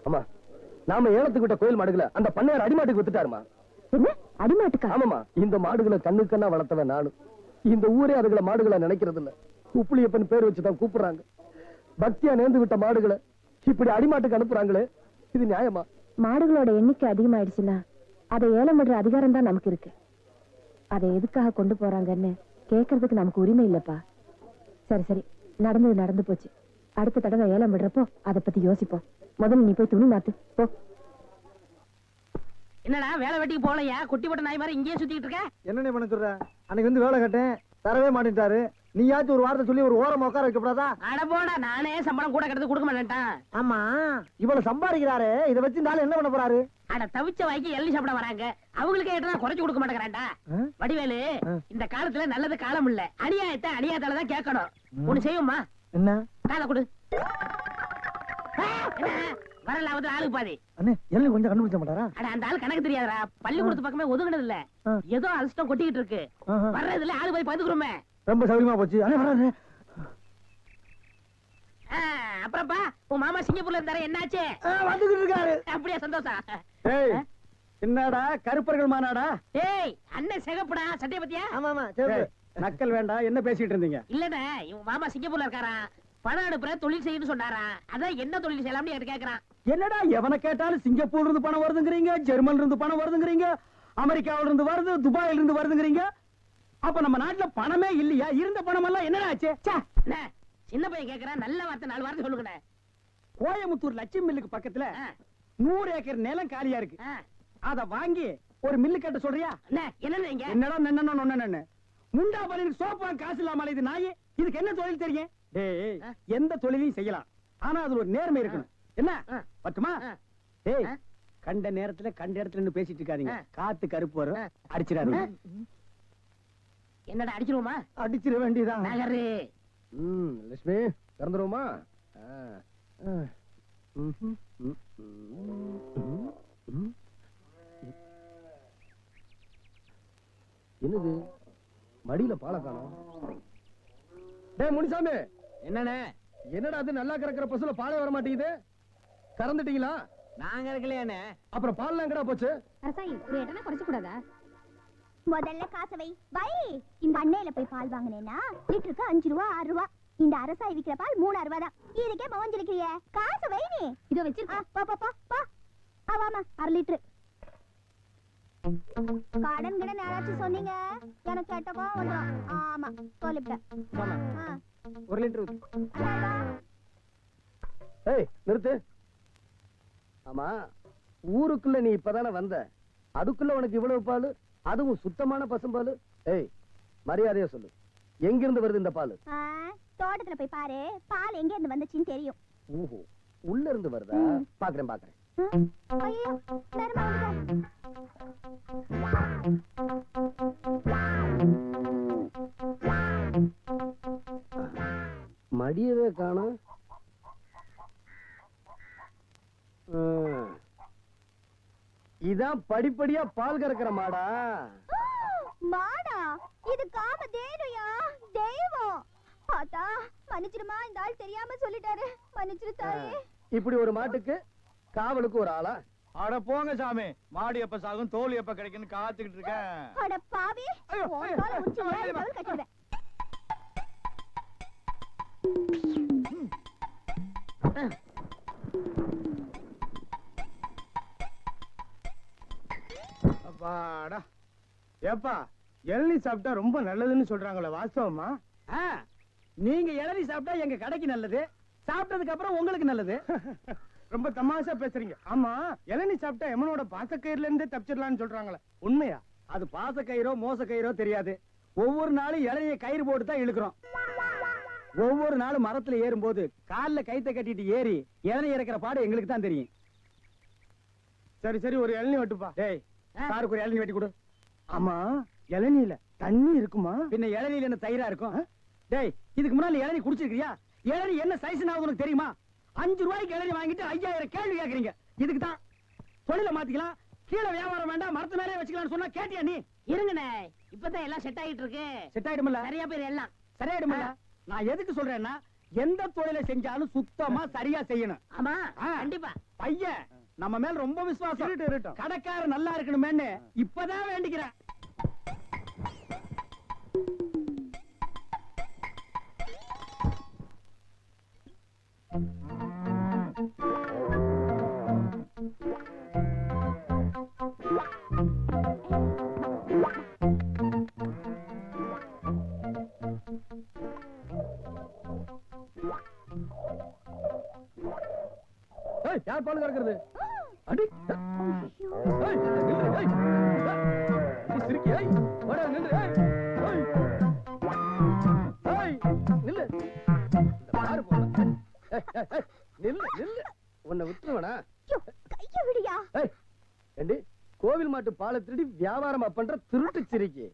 அம்மா, நாம ஏலத்துக்கு விட்ட கோயில் மாடுகளை அந்த பண்ணையார் அடிமாட்டுக்கு வித்துட்டாருமா. என்ன அடிமாட்டுக்கா? ஆமாமா, இந்த மாடுகளை கண்ணுக்கண்ணா வளர்த்தவன் நானும். இந்த ஊரே அதுகளை மாடுகளை நினைக்கிறது இல்ல. உப்புளியப்பன் பேர் வச்சுதான் கூப்பிடுறாங்க. பக்தியா நேர்ந்து விட்ட மாடுகளை இப்படி அடிமாட்டுக்கு அனுப்புறாங்களே, இது நியாயமா? மாடுகளோட எண்ணிக்கை அதிகமாயிடுச்சுன்னா அதை ஏலம் விடுற அதிகாரம் தான் நமக்கு இருக்கு. அதை எதுக்காக கொண்டு போறாங்கன்னு கேட்கறதுக்கு நமக்கு உரிமை இல்லப்பா. சரி சரி, நடந்தது நடந்து போச்சு. அடுத்த தடவை ஏலம் விடுறப்போ அதை பத்தி யோசிப்போம். முதல்ல நீ போய் துணி மாத்து போ. என்னடா வேலை வெட்டிக்கு போலையா? குட்டி போட்ட நாய் மாதிரி இங்கேயே சுத்திட்டு இருக்க? என்ன பண்ண சொல்ற? அன்னைக்கு வந்து வேலை கேட்டேன், தரவே மாட்டேன்ட்டாரு. நீயாச்சும் ஒரு வார்த்தை சொல்லி ஒரு ஓரம் உட்கார வைக்கப்படாதா? அட போடா, நானே சம்பளம் கூட கிடந்து கொடுக்க மாட்டேன்ட்டான். ஆமா, இவ்வளவு சம்பாதிக்கிறாரு, இதை வச்சு நாள் என்ன பண்ண போறாரு? அட தவிச்ச வாய்க்கு எள்ளி சாப்பிட வராங்க, அவங்களுக்கு ஏற்றா குறைச்சு கொடுக்க மாட்டேங்கிறான்டா. வடிவேலு, இந்த காலத்துல நல்லது காலம் இல்ல, அநியாயத்தை அநியாயத்தாலதான் கேட்கணும். ஒண்ணு செய்யுமா? என்ன? காலை கொடு. வரலாவது ஆளுக்கு பாதி. அண்ணே, எல்லாம் கொஞ்சம் கண்டுபிடிச்ச மாட்டாரா? அட அந்த ஆளு கணக்கு தெரியாதரா, பள்ளிக்கூடத்து பக்கமே ஒதுங்கினது இல்ல, ஏதோ அலசிட்டம் கொட்டிக்கிட்டு இருக்கு. வர்றதுல ஆளு போய் பாத்துக்கிறோமே. ரொம்ப சௌரியமா போச்சு. அண்ணே வராரு. அப்புறப்பா உன் மாமா சிங்கப்பூர்ல இருந்தாரு, என்னாச்சு? வந்துகிட்டு இருக்காரு. அப்படியே சந்தோஷம். ஏய், என்னடா கருப்பர்கள் மாநாடா? ஏய், அண்ணன் சிகப்புடா, சட்டைய பத்தியா? ஆமா ஆமா, சரி. நக்கல் வேண்டாம். என்ன பேசிட்டு இருந்தீங்க? இல்லண்ணே, இவன் மாமா சிங்கப்பூர்ல இருக்காரா, பணம் அனுப்புற தொழில் செய்யணும்னு சொன்னாரா, அதான் என்ன தொழில் செய்யலாம்னு என்கிட்ட கேக்குறான். என்னடா எவனை கேட்டாலும் சிங்கப்பூர்ல இருந்து பணம் வருதுங்கிறீங்க, ஜெர்மன்ல இருந்து பணம் வருதுங்கிறீங்க, அமெரிக்காவில இருந்து வருது, துபாயில இருந்து வருதுங்கிறீங்க. அப்ப நம்ம நாட்டுல பணமே இல்லையா? இருந்த பணம் எல்லாம் என்னடா ஆச்சு? சின்ன பையன் கேக்குறான், நல்ல வார்த்தை 4 வார்த்தை சொல்லுங்க. கோயமுத்தூர் லட்சுமி மில்லுக்கு பக்கத்துல 100 ஏக்கர் நிலம் காலியா இருக்கு. அத வாங்கி ஒரு மில்லு கட்ட சொல்றியா? என்னடா நன்னன்னு முண்டா பலிக்கு சோப்பா காசு இல்லாம இது நாயே. இதுக்கு என்ன தொழில் தெரியும்? டேய், எந்த தொழிலையும் செய்யலாம், ஆனா அதுல ஒரு நேர்மை இருக்கணும். என்ன பட்டுமா? டேய், கண்ட நேரத்துல கண்ட இடத்துல நின்னு பேசிட்டு இருக்காதீங்க. காத்து கருப்பு வரும், அடிச்சிடாதீங்க. என்னடா அடிச்சிருவோமா? அடிச்சிட வேண்டியதான். நகரு. லட்சுமி, திறந்துருவோமா? என்னது மடியில பாலை காணோம்? டேய் முனிசாமி, என்னண்ணே? என்னடா அது நல்லா கறக்கிற பசுல பாலே வர மாட்டேங்குது? கறந்துட்டீங்களா? நாங்க இருக்கலையானே. அப்புறம் பால் எங்கடா போச்சு? அரசாயி ஒரு எட்டனா குறைச்சு கூடாதா? முதல்ல காசவை வை. இந்த அண்ணையில போய் பால் வாங்கினேன்னா லிட்டருக்கு 5 ரூபா 6 ரூபா. இந்த அரசாய் விக்கிற பால் 3 ரூபா தான். இதுக்கே பவஞ்சிருக்கிறிய, காசு வை. நீ இதோ வச்சிருக்க. பா பா பா பா. ஆவாமா 1/2 லிட்டர். கடன் கிட யாராச்சும் சொன்னீங்க, எனக்கு கேட்டக்கோ வந்துடும். ஆமா சொல்லிவிட்டேன். 1 லிட்டர். ஏய் நிறுத்து. ஆமா, ஊருக்குள்ள நீ இப்பதானே வந்த, அதுக்குள்ள உனக்கு இவ்வளவு பால், அதுவும் சுத்தமான பசும்பால்? ஏய், மரியாதையா சொல்லு, எங்கிருந்து வருது இந்த பால்? தோட்டத்துல போய் பாரு, பால் எங்க இருந்து வந்துச்சுன்னு தெரியும். ஓஹோ, உள்ள இருந்து வருதா? பாக்குறேன் பாக்குறேன். ஐயோ, நேரமா வந்துட்டாரு. மடியவே காணோம். இதான் படிப்படியா பால் கறக்கிற மாடா? மாடா? இது காம தேனுயா, தெய்வம். ஆத்தா மன்னிச்சிடுமா, இந்த ஆள் தெரியாம சொல்லிட்டாரு, மன்னிச்சிரு தாயே. இப்படி ஒரு மாட்டுக்கு காவலுக்கு ஒரு ஆளா? அட போங்க சாமி, மாடு எப்ப சாகும் தோல் எப்ப கிடைக்குன்னு காத்துக்கிட்டு இருக்கேன். அட பாவி, ஒரு கால உச்சி மேல தோல் கட்டிடுவேன். அப்பாடா. ஏப்பா, இளநீ சாப்பிட்டா ரொம்ப நல்லதுன்னு சொல்றாங்களே, வாஸ்தவமா? நீங்க இளநீ சாப்பிட்டா எங்க கடைக்கு நல்லது, சாப்பிட்டதுக்கு அப்புறம் உங்களுக்கு நல்லது. ரொம்ப தமாஷா பேசுறீங்க. ஆமா, இளநீ சாப்பிட்டா எமனோட பாசக்கயிறுல இருந்தே தப்பிச்சிடலாம்னு சொல்றாங்களே, உண்மையா? அது பாச கயிறோ மோச கயிறோ தெரியாது. ஒவ்வொரு நாளும் இளநிய கயிறு போட்டு தான் இழுக்கிறோம். ஒவ்வொரு நாளும் மரத்துல ஏறும்போது கால்ல கைத்த கட்டிட்டு ஏறி இளநீ இறக்கிற பாடு எங்களுக்கு தான் தெரியும். சரி சரி, ஒரு இளநீ வெட்டுப்பா. டேய், சாருக்கு ஒரு இளநீ வெட்டி கொடு. ஆமா, இளநீல தண்ணி இருக்குமா? பின்ன இளநீல என்ன தயிரா இருக்கும்? டேய், இதுக்கு முன்னால இளநீ குடிச்சிருக்கியா? இளநீ என்ன சைஸ் ஆகுது உனக்கு தெரியுமா? 5 ரூபாய்க்கு இளநீ வாங்கிட்டு 5000 கேள்வி கேக்குறீங்க. இதுக்கு தான் தொழில மாத்திக்கலாம், கீழே வியாபாரம் வேண்டாம், மரத்து மேலே வச்சுக்கலாம்னு சொன்னா கேட்டியா நீ? இருங்கண்ணே, இப்பதான் எல்லாம் செட் ஆயிட்டு இருக்கு. செட் ஆயிடும்ல? சரியா பேர் எல்லாம் சரியாயிடும்ல? நான் எதுக்கு சொல்றேன்னா, எந்த தொழிலை செஞ்சாலும் சுத்தமா சரியா செய்யணும். ஆமா கண்டிப்பா. பையன் நம்ம மேல ரொம்ப விசுவாசம். கடைக்காரர் நல்லா இருக்கணுமேன்னு இப்பதான் வேண்டிக்கிறேன். யார் பால் கறக்கிறது? அடி சிரிக்கி உன்னை விட்டுருவனா? கோவில் மாட்டு பாலை திருடி வியாபாரமா பண்ற திருட்டு சிரிக்கி.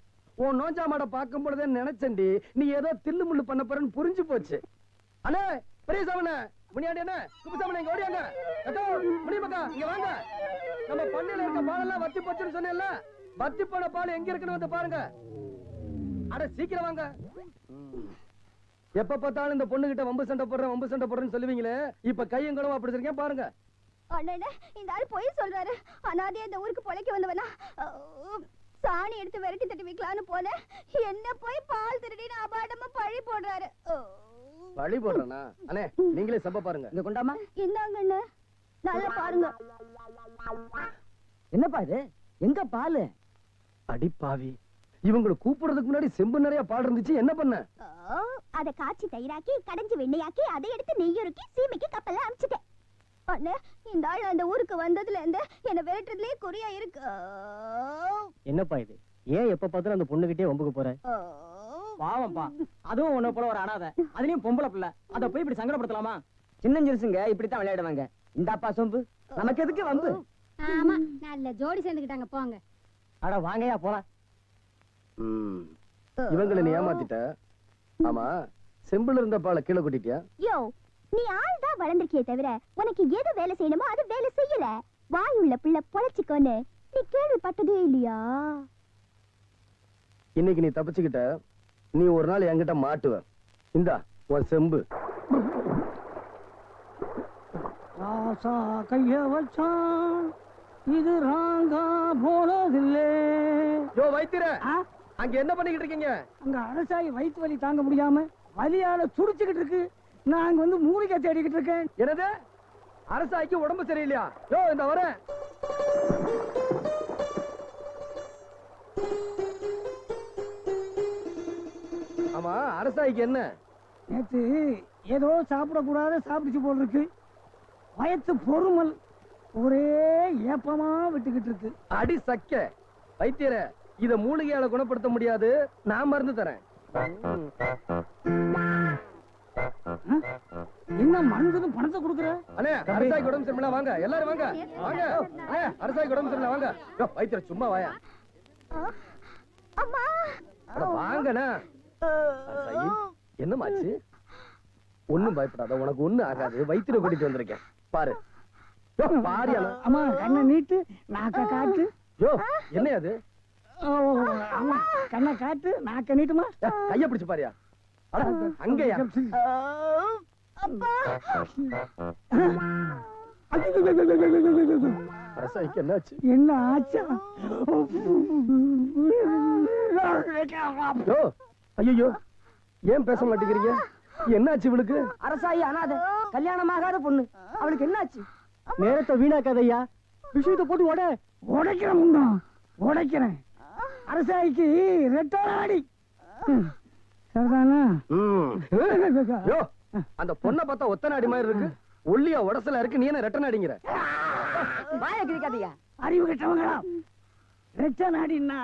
உன் நோஞ்சா மாட பார்க்கும் பொழுதே நினைச்சண்டி நீ ஏதோ தில்லு முள்ளு பண்ண போறன்னு புரிஞ்சு போச்சு. அண்ணே பெரியசாமண்ண முனியாண்டி என்ன குப்புசாமண்ண இங்க ஓடியாங்க. முடியுமாக்கா இங்க வாங்க. நம்ம பண்ணையில இருக்க பாலெல்லாம் வத்தி போச்சுன்னு சொன்னேன்ல, வத்தி போன பால் எங்க இருக்குன்னு வந்து பாருங்க. அட சீக்கிரம் வாங்க. எப்ப பார்த்தாலும் இந்த பொண்ணு கிட்ட வம்பு சண்டை போடுறேன்னு சொல்லுவீங்களே, இப்ப கையங்களும் அப்படி இருக்கேன் பாருங்க. அண்ணே இந்த ஆள் பொய் சொல்றாரு. அனாதையா இந்த ஊருக்கு பொழைக்க வந்தவனா சாணி எடுத்து விரட்டி தட்டி வைக்கலான்னு போல என்ன போய் பால் திருடின்னு அபாடமா பழி போடுறாரு. பழி போடுறனா? அண்ணே நீங்களே சப்ப பாருங்க. இங்க கொண்டாமா. இந்தாங்க அண்ணே நல்லா பாருங்க. என்னப்பா இது? எங்க பாலு? அடி பாவி, இவங்களை கூப்பிடுறதுக்கு முன்னாடி செம்பு நிறைய பால் இருந்துச்சு, என்ன பண்ண? அத காய்ச்சி தயிராக்கி கடைஞ்சி வெண்ணையாக்கி அதை எடுத்து நெய்யுருக்கி சீமைக்கு கப்பல்ல அனுப்பிச்சிட்டேன். அண்ணே இந்த ஆள் அந்த ஊருக்கு வந்ததுல இருந்து என்ன விரட்டுறதுலயே குறியா இருக்கு. என்னப்பா இது? ஏன் எப்ப பார்த்தாலும் அந்த பொண்ணுகிட்டே வம்புக்கு போற? பாவம்பா, அதுவும் உன்ன போல ஒரு அனாதை, அதுலயும் பொம்பளை பிள்ளை, அத போய் இப்படி சங்கடப்படுத்தலாமா? சின்னஞ்சிருசுங்க இப்படித்தான் விளையாடுவாங்க. இந்தாப்பா சொம்பு, நமக்கு எதுக்கு வம்பு? ஆமா நல்ல ஜோடி சேர்ந்துக்கிட்டாங்க போங்க. அட வாங்கயா போலாம். இவங்களை நீ ஏமாத்திட்ட. ஆமா செம்புல இருந்த பாலை கீழே கொட்டிட்டியா? யோ நீ ஆள் தான் வளர்ந்திருக்கியே தவிர உனக்கு எது வேலை செய்யணுமோ அது வேலை செய்யல. வாய் உள்ள பிள்ளை பொழைச்சிக்கோன்னு நீ கேள்விப்பட்டதே இல்லையா? இன்னைக்கு நீ தப்பிச்சுக்கிட்ட, நீ ஒரு நாள் என்கிட்ட மாட்டுவ. இந்தா உன் செம்பு. ராசா கைய வச்சான் இது ராங்கா போனதில்லை. யோ வைத்திர, அங்க என்ன பண்ணிக்கிட்டு இருக்கீங்க? அங்க அரசாயி வயிற்று வலி தாங்க முடியாம வலியால துடிச்சுக்கிட்டு இருக்கு. நான் வந்து மூலிகை தேடிக்கிட்டு இருக்கேன். என்னது? அரசாய்க்கு உடம்பு சரியில்லையா? யோ இந்த வரேன். ஆமா அரசாய்க்கு என்ன? நேத்து ஏதோ சாப்பிடக்கூடாத சாப்பிடுச்சு போல் இருக்கு. வயத்து பொறுமல் ஒரே ஏப்பமா விட்டுக்கிட்டு இருக்கு. அடி சக்க வைத்தியர, இத மூலிகையால குணப்படுத்த முடியாது, நான் மருந்து தரேன். என்ன மருந்து பணத்தை கொடுக்குற? அண்ணே அரசாய்க்கு உடம்பு சரியில்லை, வாங்க எல்லாரும் வாங்க வாங்க. அரசாய்க்கு உடம்பு சரியில்லை, வாங்க. வைத்தியர சும்மா வாயா. அம்மா வாங்கண்ணா. என்னமாச்சு? ஒண்ணும் பயப்படாத, உனக்கு ஒண்ணு ஆகாது. வைத்தியரை கூட்டிட்டு வந்திருக்கேன் பாரு. பாரு அம்மா கண்ணை நீட்டு நாக்க காட்டு. யோ என்ன அது? ஆமா கண்ணை காட்டு நாக்க நீட்டுமா. கைய பிடிச்சு பாரியா. அங்கயா அரசாய்க்கு என்னாச்சு? என்ன ஆச்சா? ஐயோ ஏன் பேச மாட்டேங்கிறீங்க? என்னாச்சு இவளுக்கு? அரசாயி அனாதை, கல்யாணமாகாத பொண்ணு, அவளுக்கு என்னாச்சு? நேரத்தை வீணாக்காதையா, விஷயத்தை போட்டு உடைக்கிறேன் முண்டம் உடைக்கிறேன். அரசாய்க்கு ரெட்டாடி அந்த பொண்ணை பார்த்தா ஒத்த நாடி மாதிரி இருக்கு, ஒல்லியா உடசலா இருக்கு, நீ என்ன ரெட்ட நாடிங்கிற? வாய கிழிக்காதீங்க, அறிவு கெட்டவங்களா. ரெட்ட நாடின்னா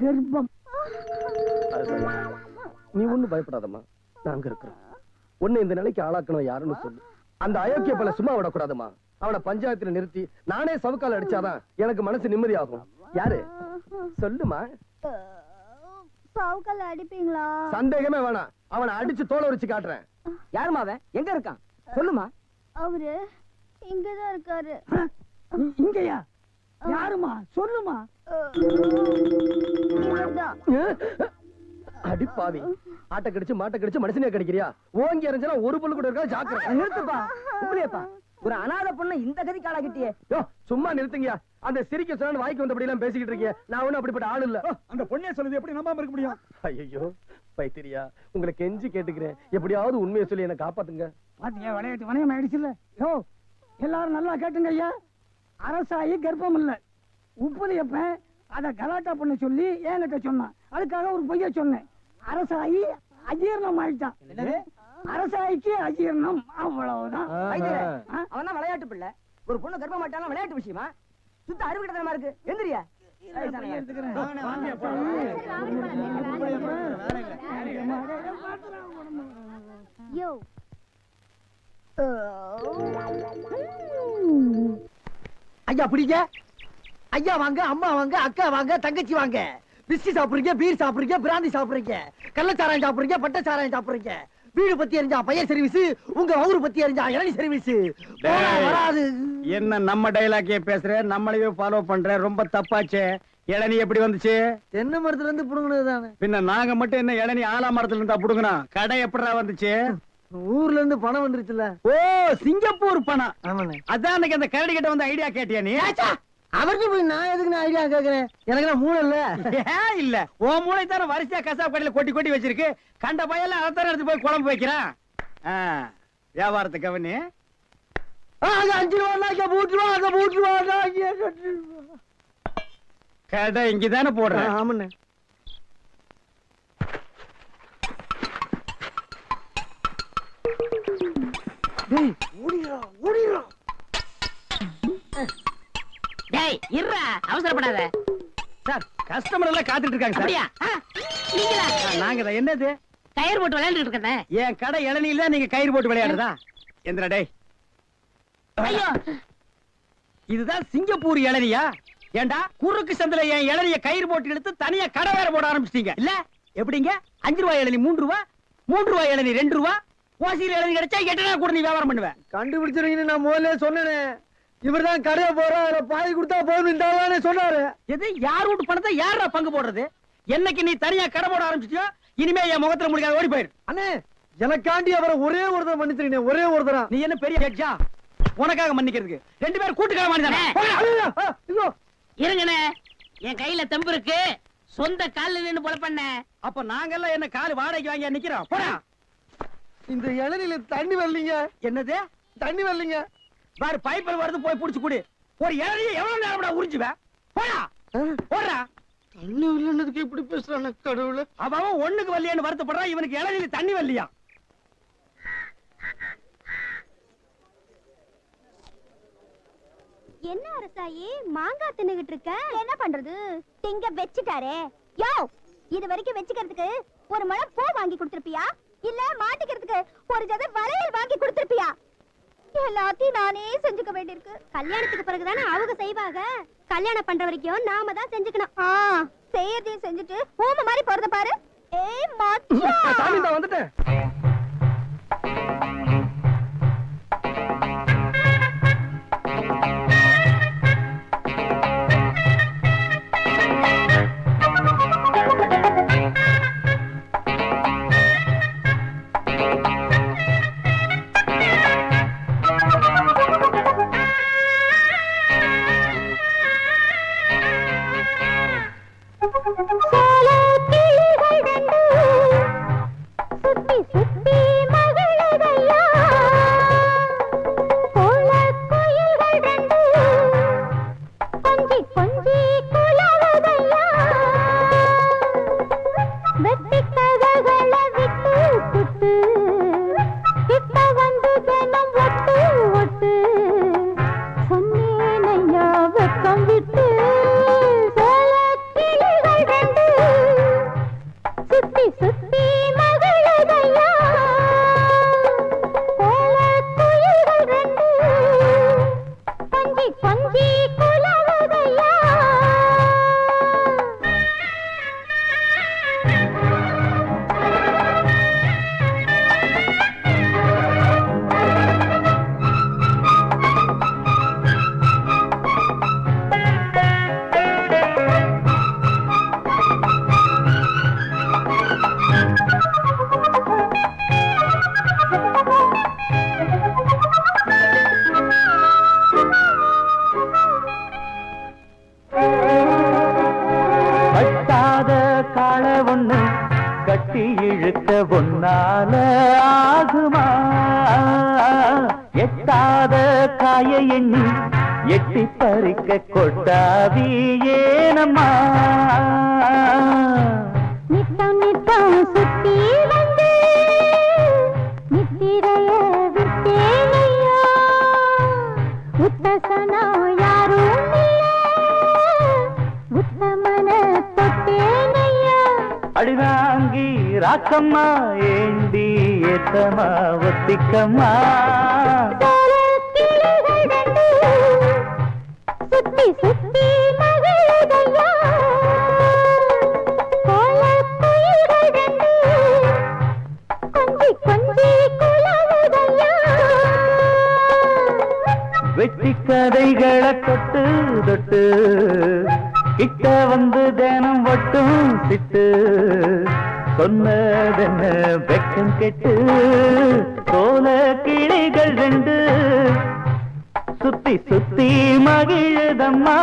கர்ப்பம். நீ ஒண்ணும் பயப்படாதம்மா, நாங்க இருக்கிறோம். உன்னை இந்த நிலைக்கு ஆளாக்கணும் யாருன்னு சொல்லு. அந்த அயோக்கிய பல சும்மா விடக்கூடாதுமா. அவனை பஞ்சாயத்துல நிறுத்தி நானே சவுக்கால் அடிச்சாதான் எனக்கு மனசு நிம்மதி ஆகும். யாரு சொல்லுமா? சவுக்கால் அடிப்பீங்களா? சந்தேகமே வேணாம், அவனை அடிச்சு தோலை உரிச்சு காட்டுறேன். யாருமா அவன்? எங்க இருக்கான் சொல்லுமா. அவரு இங்கதான் இருக்காரு. இங்கயா? யாருமா சொல்லுமா. அடி பாவி, ஆட்டை கடிச்சு மாட்டை கடிச்சு மனுஷனே கடிக்கிறியா? ஓங்கி இறஞ்சினா ஒரு புல்லு கூட இருக்கா, ஜாக்கிரதை. நிறுத்துப்பா உங்களையப்பா, ஒரு அனாதை பொண்ணு இந்த கதி காலாகிட்டியே. யோ, சும்மா நிறுத்துங்கயா. அந்த சிரிக்க சொன்ன வாய்க்கு வந்தபடி எல்லாம் பேசிக்கிட்டு இருக்கீங்க. நான் ஒண்ணும் அப்படிப்பட்ட ஆள் இல்ல. அந்த பொண்ணே சொல்லுது, எப்படி நம்பாம இருக்க முடியும்? ஐயோ பைத்திரியா, உங்களை கெஞ்சி கேட்டுக்கிறேன், எப்படியாவது உண்மையை சொல்லி என்ன காப்பாத்துங்க. பாத்தீங்க, விளையாட்டு வணையம் ஆயிடுச்சுல்ல. யோ, எல்லாரும் நல்லா கேட்டுங்க ஐயா. அரசாயி கர்ப்பம் இல்ல, உப்புலியப்ப அத கலாட்டா பண்ண சொல்லி என்கிட்ட சொன்னான். அதுக்காக ஒரு பொய்ய சொன்னேன். அரசாயி அஜீர்ணம் ஆயிட்டான். அரசாய்க்கு அஜீர்ணம், அவ்வளவுதான். அவன் தான் விளையாட்டு பிள்ளை. ஒரு பொண்ணு கர்ப்பம் மாட்டாலும் விளையாட்டு விஷயமா? சுத்த அறிவுகிட்டதனமா இருக்கு. எந்திரியா யோ ஐயா பிடிங்க. ஐயா வாங்க, அம்மா வாங்க, அக்கா வாங்க, தங்கச்சி வாங்க. பிஸ்கி சாப்பிடுறீங்க, பீர் சாப்பிடுறீங்க, பிராந்தி சாப்பிடுறீங்க, கள்ளச்சாராயம் சாப்பிடுறீங்க, பட்டச்சாராயம் சாப்பிடுறீங்க. வீடு பத்தி எரிஞ்சா பையன் சர்வீஸ், உங்க ஊரு பத்தி எரிஞ்சா இளநீ சர்வீஸ். வராது. என்ன நம்ம டைலாக்கே பேசுற, நம்மளையே ஃபாலோ பண்ற, ரொம்ப தப்பாச்சே. இளநீ எப்படி வந்துச்சு? தென்னை மரத்துல இருந்து புடுங்கினது தானே. பின்ன நாங்க மட்டும் என்ன இளநீ ஆலாமரத்துல இருந்தா புடுங்கணும்? கடை எப்படிடா வந்துச்சு? ஊர்ல இருந்து பணம் வந்துருச்சுல. ஓ, சிங்கப்பூர் பணம். ஆமாண்ணே. அதான் அன்னைக்கு அந்த கரடி கிட்ட வந்து ஐடியா கேட்டியா நீ? அவருக்கு போய் நான் எதுக்கு ஐடியா கேக்குறேன்? எனக்கு நான் மூளை இல்ல. ஏன் இல்ல, உன் மூளை தானே வரிசையா கசாப் கடையில கொட்டி கொட்டி வச்சிருக்கு. கண்ட பையெல்லாம் அதைத்தானே எடுத்து போய் குழம்பு வைக்கிறான். வியாபாரத்தை கவனி. அங்க 5 ரூபா, அங்க 3 ரூபா, அங்க 3 ரூபா. கடை இங்கதானே போடுறேன். ஆமாண்ணே. டேய் இருடா, அவசரப்படாத. சார், கஸ்டமர் எல்லாம் காத்துட்டு இருக்காங்க சார். அப்படியா? நீங்களா? நாங்க தான். என்னது? கயிறு போட்டு விளையாண்டுட்டு இருக்கேன். என் கடை இளநீல நீங்க கயிறு போட்டு விளையாடுறதா? எந்திரா டேய். ஐயோ, இதுதான் சிங்கப்பூர் இளநியா? ஏண்டா குறுக்கு சந்தில என் இளநிய கயிறு போட்டு எடுத்து தனியா கடை வேற போட ஆரம்பிச்சிட்டீங்க இல்ல? எப்படிங்க? 5 ரூபாய் இளநீ 3 ரூபா, 3 ரூபாய் இளநீ 2 ரூபா, ஓசியில் இளநீ கிடைச்சா 8 நாள் கூட நீ வியாபாரம் பண்ணுவேன். கண்டுபிடிச்சிருக்கீங்க. நான் முதல்ல சொன்னேனே, இவர்தான் கடையை போற பாய் கொடுத்தா போதும் சொன்னாரு. எது? யார் வீட்டு பணத்தை யாரா பங்கு போடுறது? என்னைக்கு நீ தனியா கடை போட ஆரம்பிச்சிட்டியோ, இனிமே என் முகத்துல முடிக்காத, ஓடி போயிரு. அண்ணே, எனக்காண்டி அவரை ஒரே ஒருத்தர் மன்னிச்சிருக்கீங்க, ஒரே ஒருத்தரா. நீ என்ன பெரிய ஜட்ஜா? உனக்காக மன்னிக்கிறதுக்கு 2 பேரும் கூட்டுக்காக மன்னிதானே? இருங்கண்ணே, என் கையில தெம்பு இருக்கு. சொந்த கால்ல நின்னு போல பண்ண. அப்ப நாங்கெல்லாம் என்ன கால் வாடகைக்கு வாங்கி நிக்கிறோம்? போடா. இந்த இளநில தண்ணி வரலீங்க. என்னது? தண்ணி வரலீங்க. பாரு, பைப்பில் வருது, போய் புடிச்சு குடி. ஒரு இளநிய எவ்வளவு நேரம் உறிஞ்சுவேன்? போடா, போடுறா. தண்ணி வரலன்னதுக்கு எப்படி பேசுறான கடவுளே. அவன் ஒண்ணுக்கு வரலையான்னு வருத்தப்படுறான். இவனுக்கு இளநில தண்ணி வரலையா? என்ன அரசாயி மாங்காய் தின்னுகிட்டு இருக்க? என்ன பண்றது, திங்க வச்சுட்டாரே. யோ, இது வரைக்கும் வச்சுக்கிறதுக்கு ஒரு மழை பூ வாங்கி கொடுத்திருப்பியா, இல்ல மாட்டிக்கிறதுக்கு ஒரு ஜத வளையல் வாங்கி கொடுத்திருப்பியா? எல்லாத்தையும் நானே செஞ்சுக்க வேண்டியிருக்கு. கல்யாணத்துக்கு பிறகுதானே அவங்க செய்வாங்க. கல்யாணம் பண்ற வரைக்கும் நாம தான் செஞ்சுக்கணும். செய்யறதையும் செஞ்சுட்டு ஊம மாதிரி போறத பாரு. ஏய் மச்சான், சாமி நான் வந்துட்டேன். சுத்தி எட்டாத காய எண்ணி எட்டி பறிக்க கொட்டாவி ஏனம்மா நித்தம் நித்தம் சுத்தி வந்து நித்திரைய விட்டேனையா உத்தசனா யாரும் உத்தமன தொட்டேனையா அடிதாங்கி ராக்கம்மா ஏண்டி ஏத்தமா ஒத்திக்கம்மா சுத்தி சுத்தி மகளுதையா கொஞ்சி கொஞ்சி குலவுதையா வெட்டி கதைகளை தொட்டு தொட்டு கிட்ட வந்து தினம் ஒட்டும் சிட்டு சொன்னதென்ன வெக்கம் கெட்டு சோல கிளிகள் ரெண்டு சுத்தி சுத்தி மகிழுதம்மா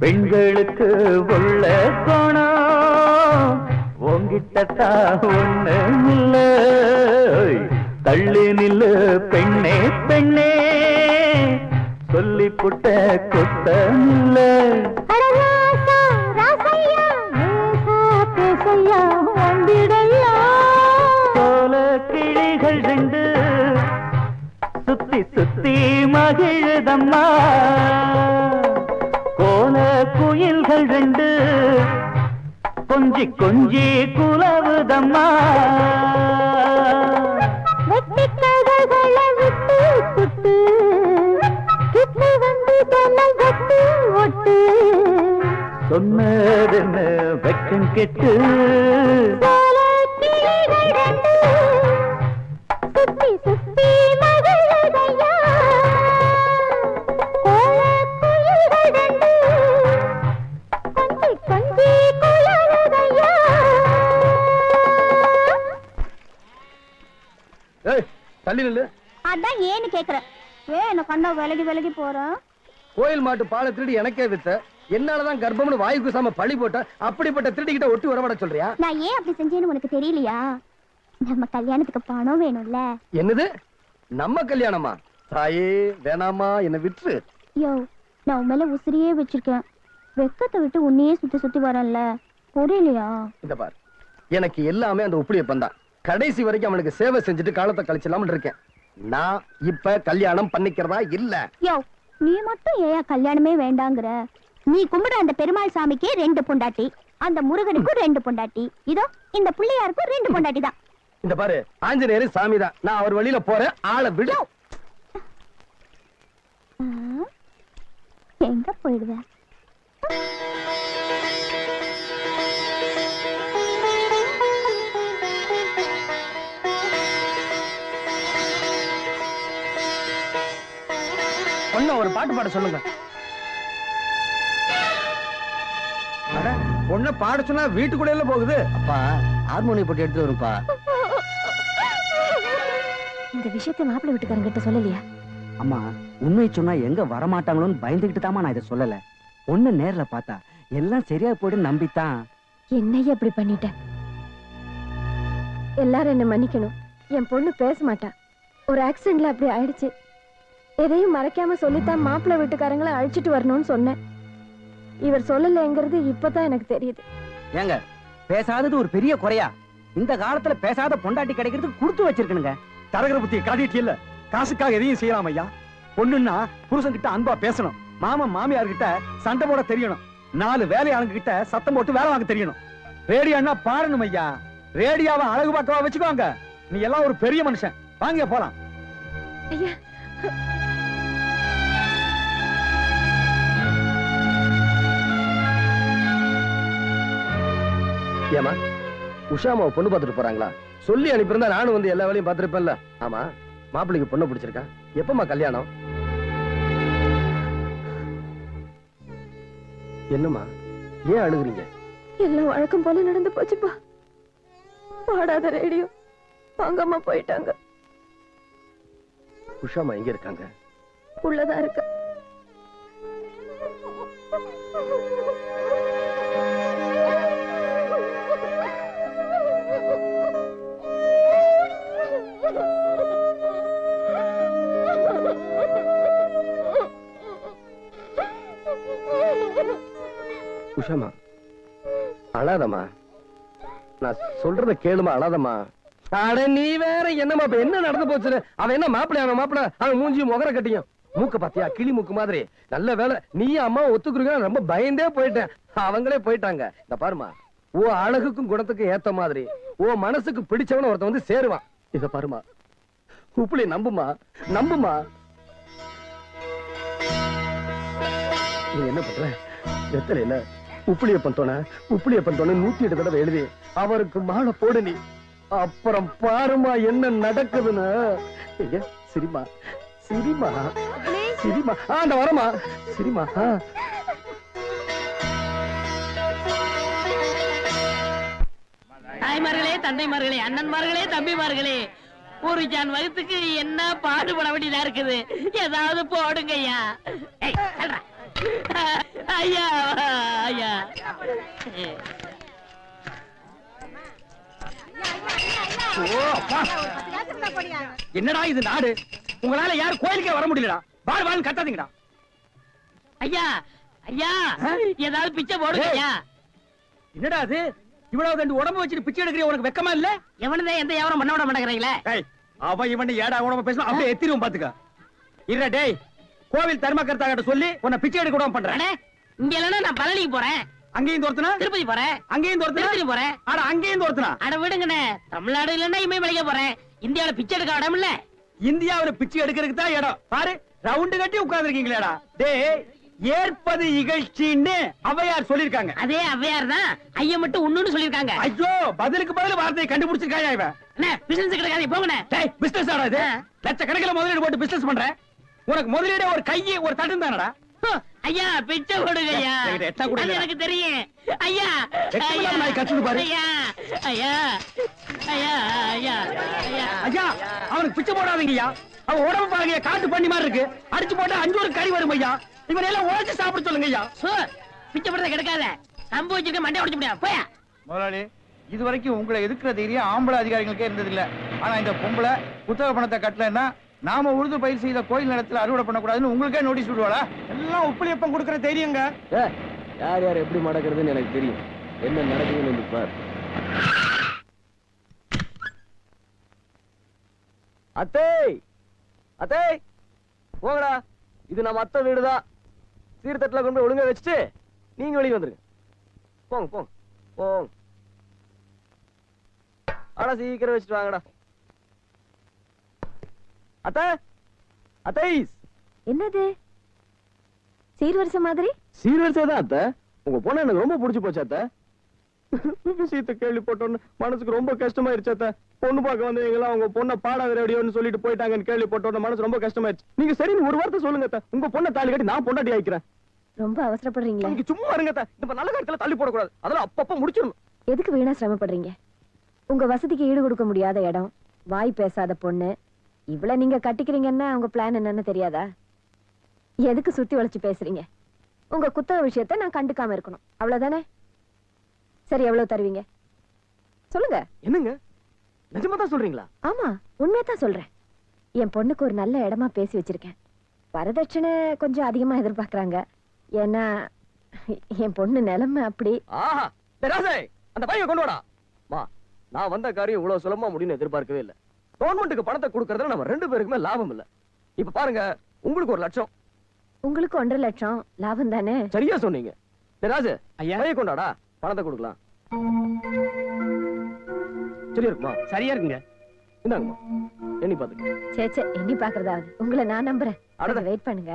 பெண்களுக்கு உள்ள கோணம் உங்கிட்ட ஒண்ணு இல்ல தள்ளி நில்லு பெண்ணே பெண்ணே சொல்லி புட்ட குத்தம் இல்ல சோல கிளிகள் ரெண்டு சுத்தி சுத்தி மகிழுதம்மா கோல குயில்கள் ரெண்டு கொஞ்சி கொஞ்சி குலவுதம்மா சொன்னதென்ன வெக்கம் கெட்டு சுத்தி சுத்தி மகளுதையா தள்ளி நில்லு. அதான் ஏன்னு கேக்குறேன். என்ன கண்டா விலகி விலகி போறேன். கோயில் மாட்டு பாலை திருடி எனக்கே வித்த, என்னாலதான் கர்ப்பம்னு வாயு குசாம பழி போட்ட, அப்படிப்பட்ட திருடிக்கிட்ட ஒட்டி வரவட சொல்றியா? நான் ஏன் அப்படி செஞ்சேன்னு உனக்கு தெரியலையா? நம்ம கல்யாணத்துக்கு பணம் வேணும்ல. என்னது நம்ம கல்யாணமா? தாயே வேணாமா, என்ன விட்டுரு. யோ, நான் உன் மேல உசிரியே வச்சிருக்கேன். வெக்கத்தை விட்டு உன்னையே சுத்தி சுத்தி வரேன்ல, புரியலையா? இந்த பார், எனக்கு எல்லாமே அந்த உப்புளியப்பன் தான். கடைசி வரைக்கும் அவனுக்கு சேவை செஞ்சுட்டு காலத்தை கழிச்சலாம்னு இருக்கேன். நான் இப்ப கல்யாணம் பண்ணிக்கிறதா இல்ல. யோ, நீ மட்டும் ஏன் கல்யாணமே வேண்டாங்கற? நீ கும்பிடுற அந்த பெருமாள் சாமிக்கு 2 பொண்டாட்டி, அந்த முருகனுக்கு 2 பொண்டாட்டி, இதோ இந்த பிள்ளையாருக்கு 2 பொண்டாட்டி தான். இந்த பாரு, ஆஞ்சநேயர் சாமி தான். நான் அவர் வழியில போறேன், ஆளை விடு. எங்க போயிடுவ? பொண்ணு ஒரு பாட்டு பாட சொல்லுங்க. பொண்ணு பாட சொன்னா வீட்டுக்குள்ள எல்லாம் போகுது. அப்பா ஹார்மோனியம் போட்டு எடுத்து வரும்பா. இந்த விஷயத்தை மாப்பிள்ளை வீட்டுக்காரங்கிட்ட சொல்லலையா? அம்மா, உண்மை சொன்னா எங்க வரமாட்டாங்களோன்னு பயந்துகிட்டு தாமா நான் இதை சொல்லல. பொண்ணு நேர்ல பார்த்தா எல்லாம் சரியா போயிடும் நம்பித்தான். என்னைய அப்படி பண்ணிட்டேன். எல்லாரும் என்ன மன்னிக்கணும். என் பொண்ணு பேச மாட்டா. ஒரு ஆக்சிடென்ட்ல அப்படி ஆயிடுச்சு. எதையும் மறைக்காம சொல்லித்தான் மாப்பிள்ளை வீட்டுக்காரங்களை அழிச்சிட்டு வரணும்னு சொன்னேன். இவர் சொல்லலைங்கிறது இப்பதான் எனக்கு தெரியுது. ஏங்க, பேசாதது ஒரு பெரிய குறையா? இந்த காலத்துல பேசாத பொண்டாட்டி கிடைக்கிறதுக்கு கொடுத்து வச்சிருக்கணுங்க. தரகர புத்தியை காட்டிட்டு இல்ல, காசுக்காக எதையும் செய்யலாம் ஐயா. பொண்ணுன்னா புருஷன் கிட்ட அன்பா பேசணும், மாமன் மாமியார் கிட்ட சண்டை போட தெரியணும், 4 வேலையாளுங்க கிட்ட சத்தம் போட்டு வேலை வாங்க தெரியணும். ரேடியோன்னா பாடணும் ஐயா. ரேடியோவை அழகு பார்க்கவா வச்சுக்கோங்க. நீ எல்லாம் ஒரு பெரிய மனுஷன். வாங்க போலாம். ஐயா, ஏமா உஷாமாவை பொண்ணு பார்த்துட்டு போறாங்களா? சொல்லி அனுப்பியிருந்தா நானும் வந்து எல்லா வேலையும் பார்த்துருப்பேன்ல. ஆமா, மாப்பிள்ளைக்கு பொண்ணு பிடிச்சிருக்கா? எப்பமா கல்யாணம்? என்னம்மா ஏன் அழுகுறீங்க? எல்லாம் வழக்கம் போல நடந்து போச்சுப்பா. பாடாத ரேடியோ வாங்கம்மா போயிட்டாங்க. உஷாமா எங்க இருக்காங்க? உள்ளதான் இருக்க. உஷாமா அழாதம்மா, நான் சொல்றத கேளுமா, அழாதம்மா. அட நீ வேற என்னமா, இப்ப என்ன நடந்து போச்சு? அவன் என்ன மாப்பிள்ளை, அவன் மாப்பிள்ளை, அவன் மூஞ்சி முகர கட்டியும் மூக்க பாத்தியா, கிளி மூக்கு மாதிரி. நல்ல வேலை நீ அம்மா ஒத்துக்குறீங்க, ரொம்ப பயந்தே போயிட்டேன். அவங்களே போயிட்டாங்க. இந்த பாருமா, ஓ அழகுக்கும் குணத்துக்கும் ஏத்த மாதிரி ஓ மனசுக்கு பிடிச்சவன ஒருத்தன் வந்து சேருவான். இத பாருமா, உப்புளி நம்புமா, நம்புமா. நீ என்ன பண்ற? வெத்தலையில உப்புளியப்பன் தோண 108 தடவை எழுதி அவருக்கு மாலை போடு நீ. அப்புறம் பாருமா என்ன நடக்குதுன்னு. சிரிமா சிரிமா சிரிமா. அந்த வரமா சிரிமா. தாய்மார்களே, தந்தைமார்களே, அண்ணன்மார்களே, தம்பிமார்களே, ஒரு ஜான் வகுத்துக்கு என்ன பாடுபட வேண்டியதா இருக்குது. ஏதாவது போடுங்க ஐயா. ஐயா ஐயா. என்னடா இது நாடு? உங்களால யாரும் கோயிலுக்கே வர முடியலடா. வாழ் வாழ் கத்தாதீங்கடா. ஐயா ஐயா, ஏதாவது பிச்சை போடுங்க ஐயா. என்னடா அது? இவ்வளவு கண்டு உடம்பு வச்சுட்டு பிச்சை எடுக்கிற உனக்கு வெக்கமா இல்ல? எவனதான் எந்த வியாபாரம் பண்ண விட மாட்டேங்கிறீங்களே. அவன் இவன் ஏடா உடம்பு பேசணும், அப்படியே எத்திரும் பாத்துக்க. இல்ல டேய், கோவில் தர்மகர்த்தா கிட்ட சொல்லி உன்னை பிச்சை எடுக்க விடாம பண்றேன். இங்க இல்லன்னா நான் பழனிக்கு போறேன். அங்கேயும் தோர்த்தனா? திருப்பதி போறேன். அங்கேயும் தோர்த்தனா? திருப்பதி போறேன். அட அங்கேயும் தோர்த்தனா? அட விடுங்கண்ணே, தமிழ்நாடு இல்லன்னா இமயமலைக்கு போறேன். இந்தியாவில பிச்சை எடுக்க இடம் இல்ல. இந்தியாவில பிச்சை எடுக்கிறதுக்கு தான் இடம். பாரு, ரவுண்டு கட்டி உட்கார்ந்துருக்கீங்களேடா. டேய், ஏற்பது இகழ்ச்சின்னு அவையார் சொல்லிருக்காங்க. அதே அவ்வையார் தான் ஐயா மட்டும் ஒண்ணுன்னு சொல்லிருக்காங்க. ஐயோ, பதிலுக்கு பதில் வார்த்தையை கண்டுபிடிச்சிருக்காயா இவன்? அண்ணே, பிசினஸ் கிடைக்காது, போங்கண்ணே. டேய், பிசினஸ் ஆடா இது? லட்சக்கணக்கில் முதலீடு போட்டு பிசினஸ் பண்ற. உனக்கு முதலீடு ஒரு கையை ஒரு தட்டும் தானடா. ஐயா பிச்சை கொடுங்க ஐயா. அது எனக்கு தெரியும் ஐயா. நான் கத்துது பாரு. ஐயா ஐயா ஐயா ஐயா ஐயா. ஐயா, அவனுக்கு பிச்சை போடாதீங்க ஐயா. அவன் உடம்பு பாருங்க, காட்டு பண்ணி மாதிரி இருக்கு. அடிச்சு போட்டா 5 ஒரு கறி வரும் ஐயா. இவன் எல்லாம் உழைச்சு சாப்பிட சொல்லுங்க ஐயா. பிச்சை போடுறத கிடைக்காத, நம்ப வச்சுட்டு மண்டை உடைச்சு முடியாது. போயா முதலாளி, இது வரைக்கும் உங்களை எதிர்க்கிற தைரியம் ஆம்பளை அதிகாரிகளுக்கே இருந்தது இல்ல. ஆனா இந்த பொம்பளை புத்தக பணத்தை கட்டலன்னா நாம உழுது பயிர் செய்த கோயில் நிலத்துல அறுவடை பண்ணக்கூடாதுன்னு உங்களுக்கே நோட்டீஸ் விடுவாளா? எல்லாம் உப்புளியப்பம் கொடுக்கற தைரியங்க. யார் யார் எப்படி நடக்கிறதுன்னு எனக்கு தெரியும். என்ன நடக்குதுன்னு பார். அத்தை அத்தை போங்கடா, இது நம்ம அத்தை வீடுதான். சீர்தட்டுல கொண்டு போய் ஒழுங்கா வச்சுட்டு நீங்க வெளியே வந்துருங்க. போங்க போங்க போங்க. ஆனா சீக்கிரம் வச்சுட்டு வாங்கடா. அத்தை அத்தை. என்னது சீர்வரிசை மாதிரி? சீர்வரிசை தான் அத்தை. உங்க பொண்ணு எனக்கு ரொம்ப பிடிச்சு போச்சு அத்தை. விஷயத்தை கேள்விப்பட்டோன்னு மனசுக்கு ரொம்ப கஷ்டமாயிருச்சு அத்தை. பொண்ணு பார்க்க வந்து எங்கெல்லாம் உங்க பொண்ணை பாடாத ரேடியோன்னு சொல்லிட்டு போயிட்டாங்கன்னு கேள்விப்பட்டோன்னு மனசு ரொம்ப கஷ்டமாயிருச்சு. நீங்க சரின்னு ஒரு வார்த்தை சொல்லுங்க அத்தை. உங்க பொண்ணை தாலி கட்டி நான் பொண்டாட்டி ஆயிக்கிறேன். ரொம்ப அவசரப்படுறீங்களா? நீங்க சும்மா இருங்க அத்தை. இந்த நல்ல காலத்துல தள்ளி போடக்கூடாது. அதெல்லாம் அப்பப்ப முடிச்சிடணும். எதுக்கு வீணா சிரமப்படுறீங்க? உங்க வசதிக்கு ஈடு கொடுக்க முடியாத இடம், வாய் பேசாத பொண்ணு, இவ்வளவு நீங்க கட்டிக்கிறீங்கன்னா உங்க பிளான் என்னன்னு தெரியாதா? எதுக்கு சுத்தி வளைச்சு பேசுறீங்க? உங்க குத்தக விஷயத்தை நான் கண்டுக்காம இருக்கணும், அவ்வளவுதானே? சரி, எவ்வளவு தருவீங்க சொல்லுங்க. என்னங்க, நிஜமா தான் சொல்றீங்களா? ஆமா, உண்மையத்தான் சொல்றேன். என் பொண்ணுக்கு ஒரு நல்ல இடமா பேசி வச்சிருக்கேன். வரதட்சணை கொஞ்சம் அதிகமா எதிர்பார்க்கறாங்க. ஏன்னா என் பொண்ணு நிலைமை அப்படி. ஆஹா, அந்த பையன் கொண்டு வாடா. மா, நான் வந்த காரியம் இவ்வளவு சுலபமா முடியும்னு எதிர்பார்க்கவே இல்லை. கவர்மெண்ட்டுக்கு பணத்தை கொடுக்கறதுல நம்ம 2 பேருக்குமே லாபம் இல்ல. இப்ப பாருங்க, உங்களுக்கு 1 லட்சம், உங்களுக்கு 1.5 லட்சம் லாபம் தானே? சரியா சொன்னீங்க. ராஜு ஐயா, பையன் கொண்டாடா, பணத்தை கொடுக்கலாம். சரியா இருக்குமா? சரியா இருக்குங்க. இந்தாங்கம்மா, எண்ணி பாத்துக்க. சே எண்ணி பாக்குறதாவது. உங்களை நான் நம்புறேன். வெயிட் பண்ணுங்க.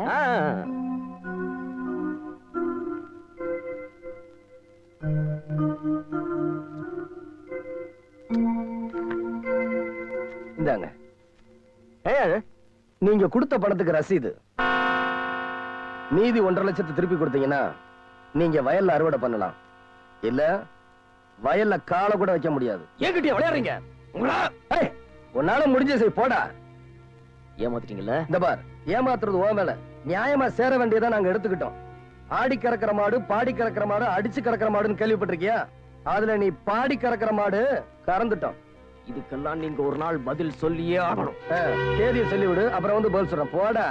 என்னது? நீங்க கொடுத்த பணத்துக்கு ரசீது. மீதி 1.5 லட்சத்தை திருப்பி கொடுத்தீங்கன்னா நீங்க வயல்ல அறுவடை பண்ணலாம். இல்ல வயல்ல காலை கூட வைக்க முடியாது. ஏங்கிட்டியா விளையாடுறீங்க? உன்னால முடிஞ்ச செய் போடா. ஏமாத்திட்டீங்கல்ல? இந்த பார், ஏமாத்துறது ஓ மேல. நியாயமா சேர வேண்டியதை நாங்க எடுத்துக்கிட்டோம். ஆடி கறக்கிற மாடு, பாடி கறக்கிற மாடு, அடிச்சு கறக்கிற மாடுன்னு கேள்விப்பட்டிருக்கியா? அதுல நீ பாடி கறக்கிற மாடு கறந்துட்டோம். இதுக்கெல்லாம் நீங்க ஒரு நாள் பதில் சொல்லியே ஆகணும். தேதியை சொல்லிவிடு, அப்புறம் வந்து பதில் சொல்றேன். போடா.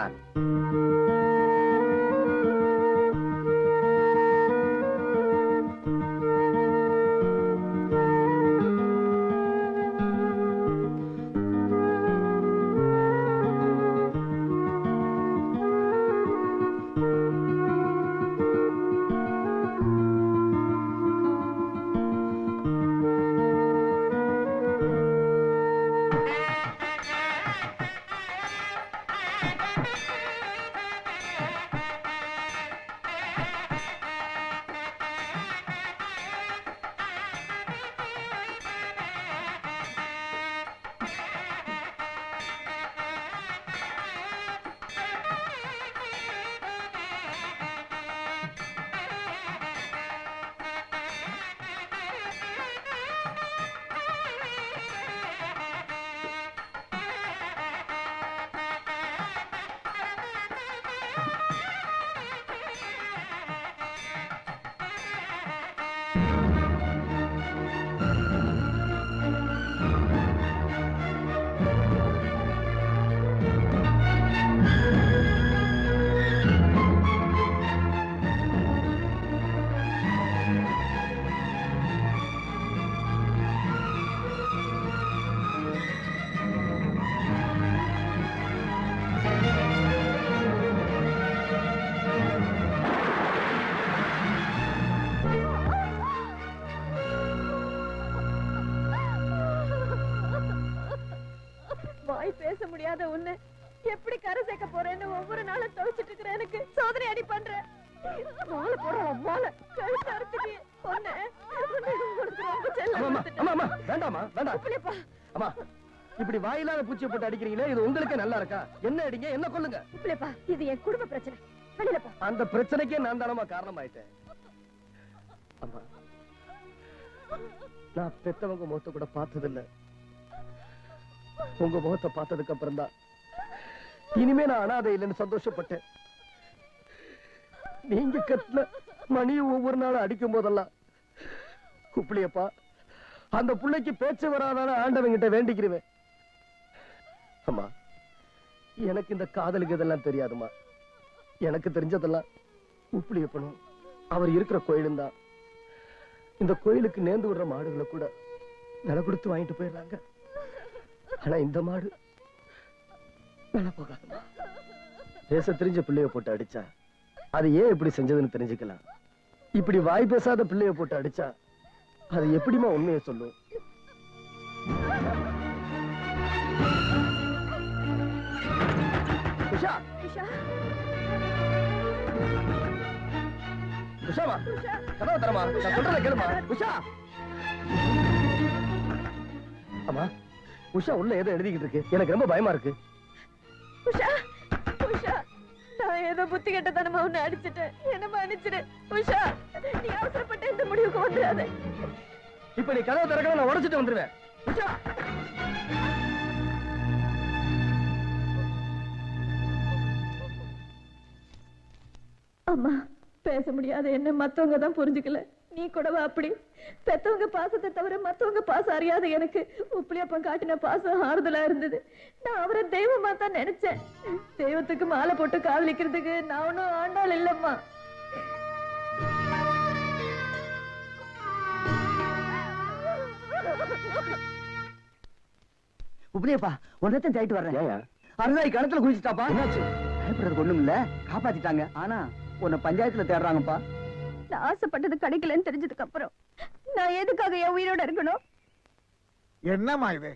பேச முடியாத உன்னை எப்படி கரை சேர்க்க போறேன்னு ஒவ்வொரு நாளும் தவிச்சிட்டு இருக்கிற எனக்கு சோதனை அடி பண்ற. மாலை போடுறோம், மாலை கழுத்து அறுத்துட்டு பொண்ணு வேண்டாமா வேண்டாம். அம்மா, இப்படி வாயிலாத பூச்சியை போட்டு அடிக்கிறீங்களே, இது உங்களுக்கு நல்லா இருக்கா? என்ன அடிங்க, என்ன கொல்லுங்க. உப்பிலேப்பா, இது என் குடும்ப பிரச்சனை. வெளியில போ. அந்த பிரச்சனைக்கே நான் தானமா காரணமாயிட்டேன். அம்மா, நான் பெத்தவங்க முகத்தை கூட பார்த்ததில்ல. உங்க முகத்தை பார்த்ததுக்கு அப்புறம் தான் இனிமே நான் அனாதை இல்லைன்னு சந்தோஷப்பட்டேன். நீங்க கட்டின மணியை ஒவ்வொரு நாளும் அடிக்கும் போதெல்லாம் குப்பிளியப்பா, அந்த பிள்ளைக்கு பேச்சு வராதான ஆண்டவங்கிட்ட வேண்டிக்கிறேன். அம்மா, எனக்கு இந்த காதலுக்கு இதெல்லாம் தெரியாதுமா. எனக்கு தெரிஞ்சதெல்லாம் உப்பிளியப்பனும் அவர் இருக்கிற கோயிலும் தான். இந்த கோயிலுக்கு நேர்ந்து விடுற மாடுகளை கூட விலை கொடுத்து வாங்கிட்டு போயிடுறாங்க. ஆனா இந்த மாடு விலை போகாதுமா. பேச தெரிஞ்ச பிள்ளைய போட்டு அடிச்சா அது ஏன் இப்படி செஞ்சதுன்னு தெரிஞ்சுக்கலாம். இப்படி வாய் பேசாத பிள்ளைய போட்டு அடிச்சா அது எப்படிமா உண்மையை சொல்லும்? உஷா, உஷாமா, கதவை தரமா, நான் சொல்றத கேளுமா. உஷா, அம்மா, உஷா உள்ள ஏதோ எழுதிக்கிட்டு இருக்கு. எனக்கு ரொம்ப பயமா இருக்கு. உஷா, உஷா, நான் ஏதோ புத்தி கெட்டதனமா உன்னை அடிச்சிட்டேன். என்ன மன்னிச்சிடு உஷா. நீ அவசரப்பட்டு இந்த முடிவுக்கு வந்துடாத. இப்ப நீ கதவை திறக்கணும், நான் உடைச்சிட்டு வந்துருவேன். உஷா, அம்மா, பேச முடியாத என்ன மத்தவங்க தான் புரிஞ்சுக்கல. நீ கூடவா அப்படி? பெத்தவங்க பாசத்தை தவிர மத்தவங்க பாசம் அறியாத எனக்கு உப்பிலியப்பன் காட்டின பாசம் ஆறுதலா இருந்தது. நான் அவரை தெய்வமா தான் நினைச்சேன். தெய்வத்துக்கு மாலை போட்டு காதலிக்கிறதுக்கு நான் ஒன்னும் ஆண்டாள் இல்லம்மா. உப்பிலியப்பா, ஒன்னத்தையும் தேய்ட்டு வர்றேன். அருதாய் கணத்துல குளிச்சுட்டாப்பா. என்னாச்சு? பயப்படுறதுக்கு ஒண்ணும் இல்ல, காப்பாத்திட்டாங்க. ஆனா உன்னை பஞ்சாயத்துல தேடுறாங்கப்பா. நான் ஆசைப்பட்டது கிடைக்கலன்னு தெரிஞ்சதுக்கு அப்புறம் நான் எதுக்காக என் உயிரோட இருக்கணும்? என்னமா இது?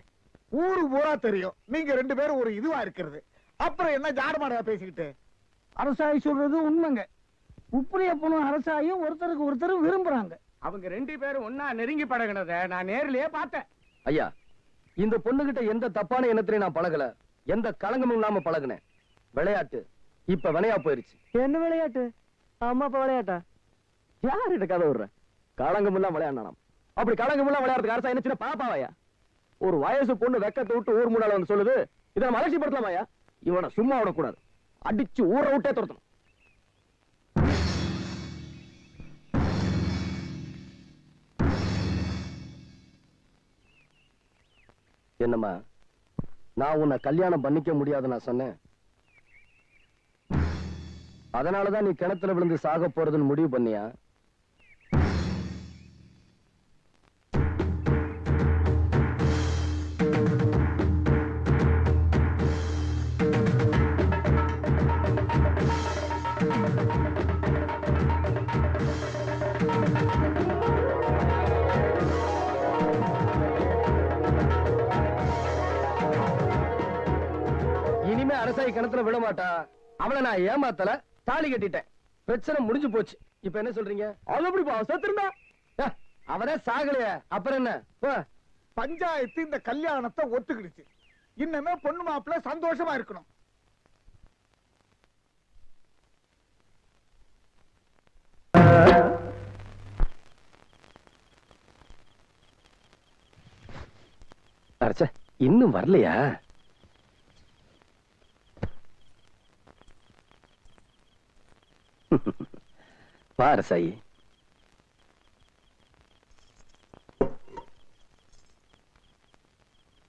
ஊரு பூரா தெரியும் நீங்க 2 பேரும் ஒரு இதுவா இருக்கிறது. அப்புறம் என்ன ஜாடமாடா பேசிக்கிட்டு? அரசாய் சொல்றது உண்மைங்க. உப்பிலியப்பனும் அரசாயும் ஒருத்தருக்கு ஒருத்தர் விரும்புறாங்க. அவங்க 2 பேரும் ஒன்னா நெருங்கி பழகினத நான் நேரிலேயே பார்த்தேன். ஐயா, இந்த பொண்ணுகிட்ட எந்த தப்பான எண்ணத்திலையும் நான் பழகல. எந்த களங்கமும் இல்லாம பழகுனேன். விளையாட்டு இப்ப வினையா போயிருச்சு. என்ன விளையாட்டு? அம்மா அப்பா விளையாட்டா? யார்கிட்ட கதை விடுற? களங்கம் எல்லாம் விளையாடலாம். அப்படி களங்கம் எல்லாம் விளையாடுறதுக்கு அரசா என்ன சின்ன பாப்பாவையா? ஒரு வயசு பொண்ணு வெக்கத்தை விட்டு ஊர் மூடால வந்து சொல்லுது, இதை நம்ம அலட்சியப்படுத்தலாமாயா? இவனை சும்மா விடக்கூடாது, அடிச்சு ஊரை விட்டே துரத்தணும். என்னம்மா, நான் உன்னை கல்யாணம் பண்ணிக்க முடியாது நான் சொன்னேன். அதனாலதான் நீ கிணத்துல விழுந்து சாக போறதுன்னு முடிவு பண்ணியா? இனிமே அரசாய் கிணத்துல விட மாட்டா. அவளை நான் ஏமாத்தல, தாலி கட்டிட்டேன், பிரச்சனை முடிஞ்சு போச்சு. இப்ப என்ன சொல்றீங்க? அது எப்படிப்பா செத்துருந்தா? அவரே சாகலையே, அப்புறம் என்ன? பஞ்சாயத்து இந்த கல்யாணத்தை ஒத்துக்கிடுச்சு. இன்னமே பொண்ணு மாப்பிள்ள சந்தோஷமா இருக்கணும். அரச இன்னும் வரலையா? பாரு சாயி,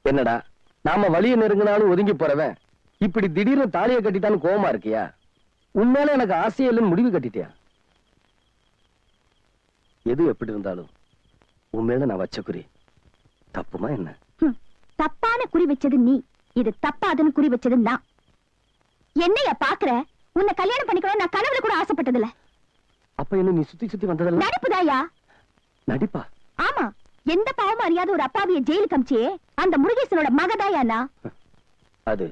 என்னடா நாம வழிய நெருங்கினாலும் ஒதுங்கி போறவன் இப்படி திடீர்னு தாலியை கட்டிட்டான்னு கோவமா இருக்கியா? உண்மையில எனக்கு ஆசையே இல்லைன்னு முடிவு கட்டிட்டியா? எது எப்படி இருந்தாலும் உண்மையில நான் வச்ச குறி தப்புமா என்ன? தப்பான குறி வச்சது நீ, இது தப்பாதுன்னு குறி வச்சது நான். என்னைய பாக்குற? உன்னை கல்யாணம் பண்ணிக்கணும் நான் கனவுல கூட ஆசைப்பட்டதில்ல. அப்ப என்ன நீ சுத்தி சுத்தி வந்ததெல்லாம் நடிப்புதாயா? நடிப்பா? ஆமா, எந்த பாவமும் அறியாத ஒரு அப்பாவிய ஜெயிலுக்கு அமிச்சியே அந்த முருகேசனோட மகதாயானா? அது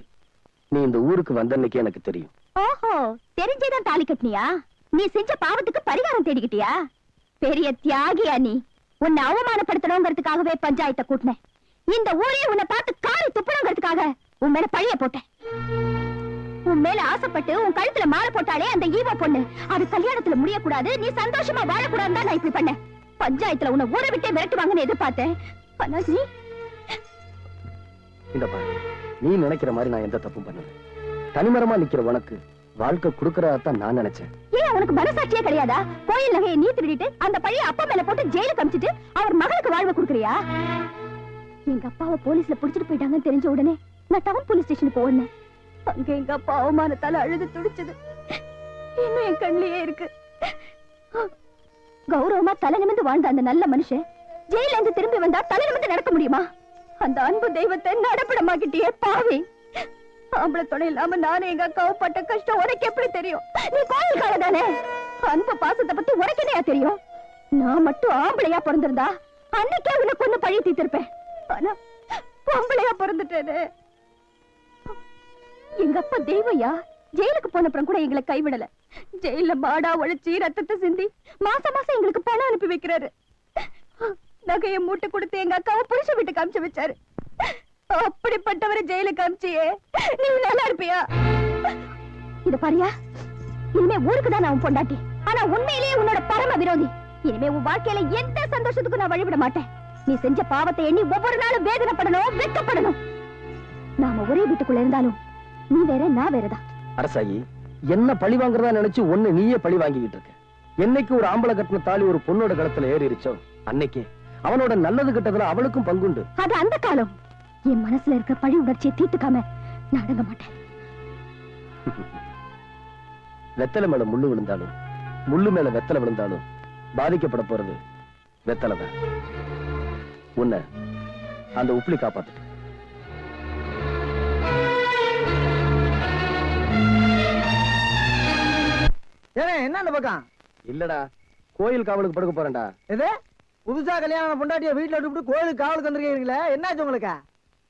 நீ இந்த ஊருக்கு வந்தன்னைக்கு எனக்கு தெரியும். ஓஹோ, தெரிஞ்சேதான் தாலி கட்டினியா? நீ செஞ்ச பாவத்துக்கு பரிகாரம் தேடிக்கிட்டியா? பெரிய தியாகியா நீ. உன்னை அவமானப்படுத்தணுங்கிறதுக்காகவே பஞ்சாயத்தை கூட்டினேன். இந்த ஊரே உன்னை பார்த்து காரி துப்பணுங்கிறதுக்காக உன் மேல பழிய போட்டேன். உன் மேல ஆசைப்பட்டு உன் கழுத்துல மாலை போட்டாலே அந்த ஈவா பொண்ணு, அது கல்யாணத்துல முடியக்கூடாது, நீ சந்தோஷமா வாழக்கூடாதுன்னு தான் நான் இப்படி பண்ணேன். பஞ்சாயத்துல உன்னை ஊரை விட்டே விரட்டுவாங்கன்னு எதிர்பார்த்தேன். ஆனா நீ இந்த பாரு, நீ நினைக்கிற மாதிரி நான் எந்த தப்பும் பண்ணல. தனிமரமா நிக்கிற உனக்கு வாழ்க்கை கொடுக்கறதான் நான் நினைச்சேன். ஏன் உனக்கு மனசாட்சியே கிடையாதா? கோயில் நகையை நீ திருடிட்டு அந்த பழிய அப்பா மேல போட்டு ஜெயிலுக்கு அமிச்சிட்டு அவர் மகளுக்கு வாழ்வு கொடுக்கறியா? எங்க அப்பாவை போலீஸ்ல புடிச்சிட்டு போயிட்டாங்கன்னு தெரிஞ்ச உடனே நான் டவுன் போலீஸ் ஸ்டேஷனுக்கு ஓடுனேன். அங்க எங்க அப்பா அவமானத்தால அழுது துடிச்சது இன்னும் என் கண்ணிலேயே இருக்கு. கௌரவமா தலை நிமிந்து வாழ்ந்த அந்த நல்ல மனுஷன் ஜெயில இருந்து திரும்பி வந்தா தலை நிமிந்து நடக்க முடியுமா? அந்த அன்பு தெய்வத்தை நடப்படமாக்கிட்டே பாவி. ஆம்பளை துணை இல்லாம நானே எங்க அக்காவை பட்ட கஷ்டம் உனக்கு எப்படி தெரியும்? நீ கோயில் கால தானே, அன்பு பாசத்தை பத்தி உனக்கு என்னையா தெரியும்? நான் மட்டும் ஆம்பளையா பிறந்திருந்தா அன்னைக்கே உனக்கு ஒண்ணு பழி தீர்த்திருப்பேன். ஆனா பொம்பளையா பிறந்துட்டேனே. எங்க அப்பா தெய்வையா ஜெயிலுக்கு போனப்புறம் கூட எங்களை கைவிடல. ஜெயில மாடா உழைச்சி ரத்தத்தை சிந்தி மாசம் மாசம் எங்களுக்கு பணம் அனுப்பி வைக்கிறாரு. நகைய மூட்டை கொடுத்து எங்க அக்காவை புருஷ வீட்டுக்கு அனுப்பிச்சு வச்சாரு. அப்படிப்பட்டவரை ஜெயிலுக்கு அனுப்பிச்சியே, நீ நல்லா இருப்பியா? இத பாரியா, இனிமே ஊருக்கு தான் நான் பொண்டாட்டி, ஆனா உண்மையிலேயே உன்னோட பரம விரோதி. இனிமே உன் வாழ்க்கையில எந்த சந்தோஷத்துக்கும் நான் வழிவிட மாட்டேன். நீ செஞ்ச பாவத்தை எண்ணி ஒவ்வொரு நாளும் வேதனைப்படணும், வெட்கப்படணும். நாம ஒரே வீட்டுக்குள்ள இருந்தாலும் நீ வேற நான் வேறதான். அரசாயி, என்ன பழி வாங்குறதா நினைச்சு ஒண்ணு நீயே பழி வாங்கிக்கிட்டு இருக்க. என்னைக்கு ஒரு ஆம்பளை கட்டின தாலி ஒரு பொண்ணோட கழுத்துல ஏறிச்சோ அன்னைக்கு அவனோட நல்லது கிட்டதுல அவளுக்கும் பங்குண்டு. அது அந்த காலம். என் மனசுல இருக்க பழி உணர்ச்சியை தீர்த்துக்காம நான் அடங்க மாட்டேன். வெத்தலை மேல முள்ளு விழுந்தாலும் முள்ளு மேல வெத்தலை விழுந்தாலும் பாதிக்கப்பட போறது வெத்தலைதான். உன்னை அந்த உப்புளி காப்பாத்து. என்ன அந்த பக்கம்? இல்லடா, கோயில் காவலுக்கு படுக்க போறேன்டா. எது புதுசா கல்யாணம் பொண்டாட்டிய வீட்டுல விட்டு கோயிலுக்கு காவலுக்கு வந்துருக்கீங்களே, என்னாச்சு உங்களுக்கு?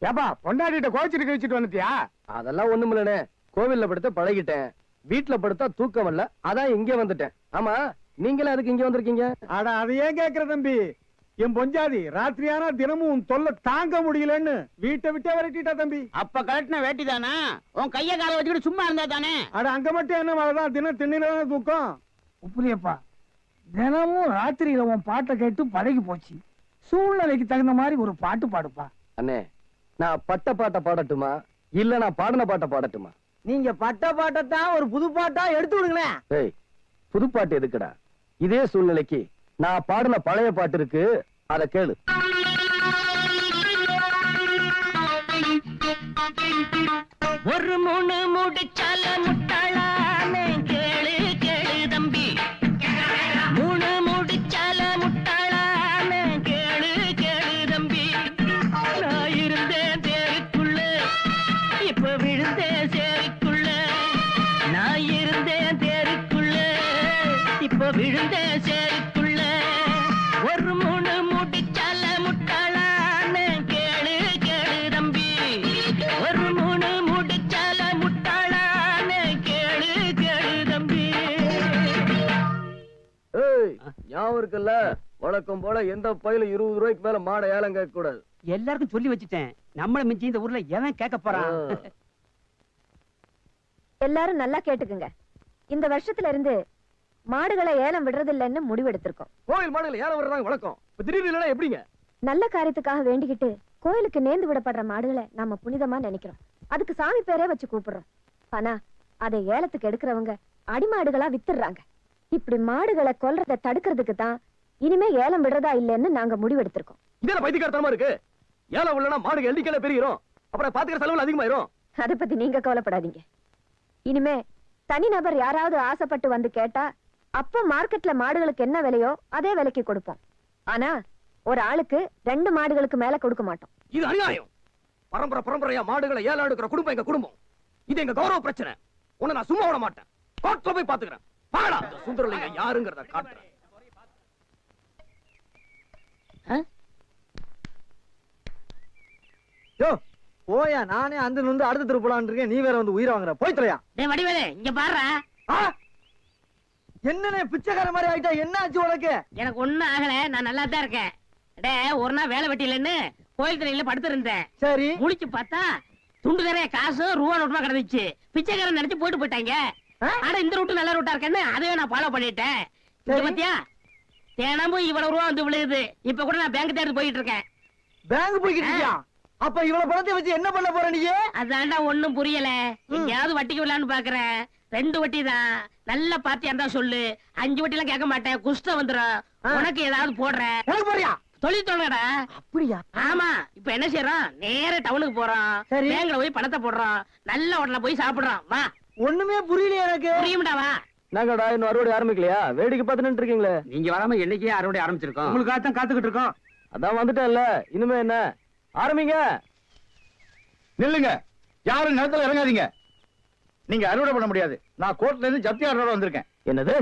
ஏப்பா பொண்டாட்டிட்ட கோச்சிட்டு கழிச்சிட்டு வந்துட்டியா? அதெல்லாம் ஒண்ணும் இல்லனே, கோவில்ல படுத்த பழகிட்டேன். வீட்டுல படுத்தா தூக்கம் வரல, அதான் இங்கே வந்துட்டேன். ஆமா, நீங்களே அதுக்கு இங்க வந்திருக்கீங்க? அட அது ஏன் கேக்குற தம்பி, என் பொஞ்சாதி ராத்திரியானா தினமும் உன் தொல்லை தாங்க முடியலன்னு வீட்டை விட்டே விரட்டிட்டா தம்பி. அப்ப கலட்டின வேட்டி தானா? உன் கைய கால வச்சுக்கிட்டு சும்மா இருந்தா தானே? அட அங்க மட்டும் என்ன மழைதான், தினம் திண்ணில தூக்கம். உப்புலியப்பா, தினமும் ராத்திரியில உன் பாட்டை கேட்டு பழகி போச்சு. சூழ்நிலைக்கு தகுந்த மாதிரி ஒரு பாட்டு பாடுப்பா. அண்ணே, நான் பட்ட பாட்டை பாடட்டுமா இல்ல நான் பாடின பாட்டை பாடட்டுமா? நீங்க பட்ட பாட்டத்தான் ஒரு புது பாட்டா எடுத்து விடுங்களேன். ஏய், புதுப்பாட்டு எதுக்குடா? இதே சூழ்நிலைக்கு நான் பாடின பழைய பாட்டு இருக்கு, அத கேளு. ஒரு மூணு முடிச்சால முட்டாளானே கேளு கேளு தம்பி. மூணு முடிச்சால முட்டாளானே கேளு கேளு தம்பி. நான் இருந்தேன் தேருக்குள்ள, இப்ப விழுந்தேன் சேருக்குள்ள. நான் இருந்தேன் தேருக்குள்ள, இப்ப விழுந்தேன் சேருக்குள்ள. ஒரு மூணு முடிச்சால முட்டாளானே கேளு கேளு தம்பி. ஒரு மூணு முடிச்சால முட்டாளானே கேளு கேளு தம்பி. ஏய், ஞாபகம் இருக்குல்ல, வழக்கம் போல எந்த பையில 20 ரூபாய்க்கு மேல மாடை ஏலம் கேட்க கூடாது. எல்லாருக்கும் சொல்லி வச்சுட்டேன். நம்மள மிஞ்சி இந்த ஊர்ல எவன் கேட்க போறான்? எல்லாரும் நல்லா கேட்டுக்குங்க. இந்த வருஷத்துல இருந்து மாடுகளை ஏலம் விடுறது இல்லைன்னு முடிவெடுத்திருக்கோம். கோயில் மாடுகளை ஏலம் விடுறாங்க வழக்கம். இப்ப திடீர்னு இல்லைன்னா எப்படிங்க? நல்ல காரியத்துக்காக வேண்டிக்கிட்டு கோயிலுக்கு நேர்ந்து விடப்படுற மாடுகளை நாம புனிதமா நினைக்கிறோம். அதுக்கு சாமி பேரே வச்சு கூப்பிடுறோம். ஆனா அதை ஏலத்துக்கு எடுக்கிறவங்க அடிமாடுகளா வித்துடுறாங்க. இப்படி மாடுகளை கொல்றதை தடுக்கிறதுக்கு தான் இனிமே ஏலம் விடுறதா இல்லைன்னு நாங்க முடிவெடுத்திருக்கோம். இதெல்லாம் பைத்தியக்காரத்தனமா இருக்கு. ஏலம் இல்லைன்னா மாடுகள் எண்ணிக்கையில பெருகிரும், அப்புறம் பாத்துக்கிற செலவுல அதிகமாயிரும். அதை பத்தி நீங்க கவலைப்படாதீங்க. இனிமே தனிநபர் யாராவது ஆசைப்பட்டு வந்து கேட்டா அப்ப மார்க்கெட்ல மாடுகளுக்கு என்ன விலையோ அதே விலைக்கு கொடுப்போம். ஆனா ஒரு ஆளுக்கு 2 மாடுகளுக்கு மேல கொடுக்க மாட்டோம். இது அநியாயம். பரம்பரை பரம்பரையா மாடுகளை ஏலம் எடுக்கிற குடும்பம் எங்க குடும்பம். இது எங்க கௌரவ பிரச்சனை. உன்னை நான் சும்மா விட மாட்டேன். கோர்ட்ல போய் பாத்துக்கிறேன். பாடா, சுந்தரலிங்க யாருங்கிறத காட்டுறேன். யோ போயா, நானே அந்த நொந்து அடுத்த திருப்பலான் இருக்கேன். நீ வேற வந்து உயிரை வாங்குற. போய் தொலையா. டேய் வடிவேலு, இங்க பாருடா. என்னனே பிச்சைக்கார மாதிரி ஆயிட்டா? என்ன ஆச்சு உனக்கு? எனக்கு ஒண்ணும் ஆகல, நான் நல்லா தான் இருக்கேன். டே, ஒரு நாள் வேலை வெட்டிலன்னு கோயில் திரையில படுத்து இருந்தேன். சரி, முழிச்சு பார்த்தா துண்டு நிறைய காசு ரூபா நோட்டுமா கிடந்துச்சு. பிச்சைக்காரன் நினைச்சு போயிட்டாங்க. ஆனா இந்த ரூட்டு நல்ல ரூட்டா இருக்கேன்னு அதையே நான் ஃபாலோ பண்ணிட்டேன். இங்க பாத்தியா, தினமும் இவ்வளவு ரூபா வந்து விழுகுது. இப்ப கூட நான் பேங்க் தேடி போயிட்டு இருக்கேன். பேங்க் போய்கிட்டு இருக்கியா? அப்ப இவ்வளவு பணத்தை வச்சு என்ன பண்ண போற நீ? அதான்டா ஒண்ணும் புரியல. எங்கயாவது வட்டிக்கு விடலான்னு பாக்குறேன். 2 வட்டி தான். நல்ல பாத்தியா இருந்தா சொல்லு. 5 வட்டி எல்லாம் கேட்க மாட்டேன். குஷ்டம் வந்துடும். உனக்கு ஏதாவது போடுறேன். எனக்கு போறியா? தொழில் தொடங்கடா. அப்படியா? ஆமா. இப்ப என்ன செய்யறோம்? நேர டவுனுக்கு போறோம். சரி. பேங்க்ல போய் பணத்தை போடுறோம். நல்ல ஹோட்டல்ல போய் சாப்பிடுறோம். வா. ஒண்ணுமே புரியல எனக்கு. புரியும்டா, வா. நாங்கடா இன்னும் அறுவடை ஆரம்பிக்கலையா? வேடிக்கை பார்த்து நின்று இருக்கீங்களே. நீங்க வராம என்னைக்கே அறுவடை ஆரம்பிச்சிருக்கோம். உங்களுக்காகத்தான் காத்துக்கிட்டு இருக்கோம். அதான் வந்துட்டேன்ல, இனிமே என்ன? ஆரம்பிங்க. நில்லுங்க, யாரும் நிலத்துல இறங்காதீங்க. நீங்க அறுவடை பண்ண முடியாது. நான் கோர்ட்ல இருந்து ஜப்தி ஆர்டரோட வந்திருக்கேன். என்னது?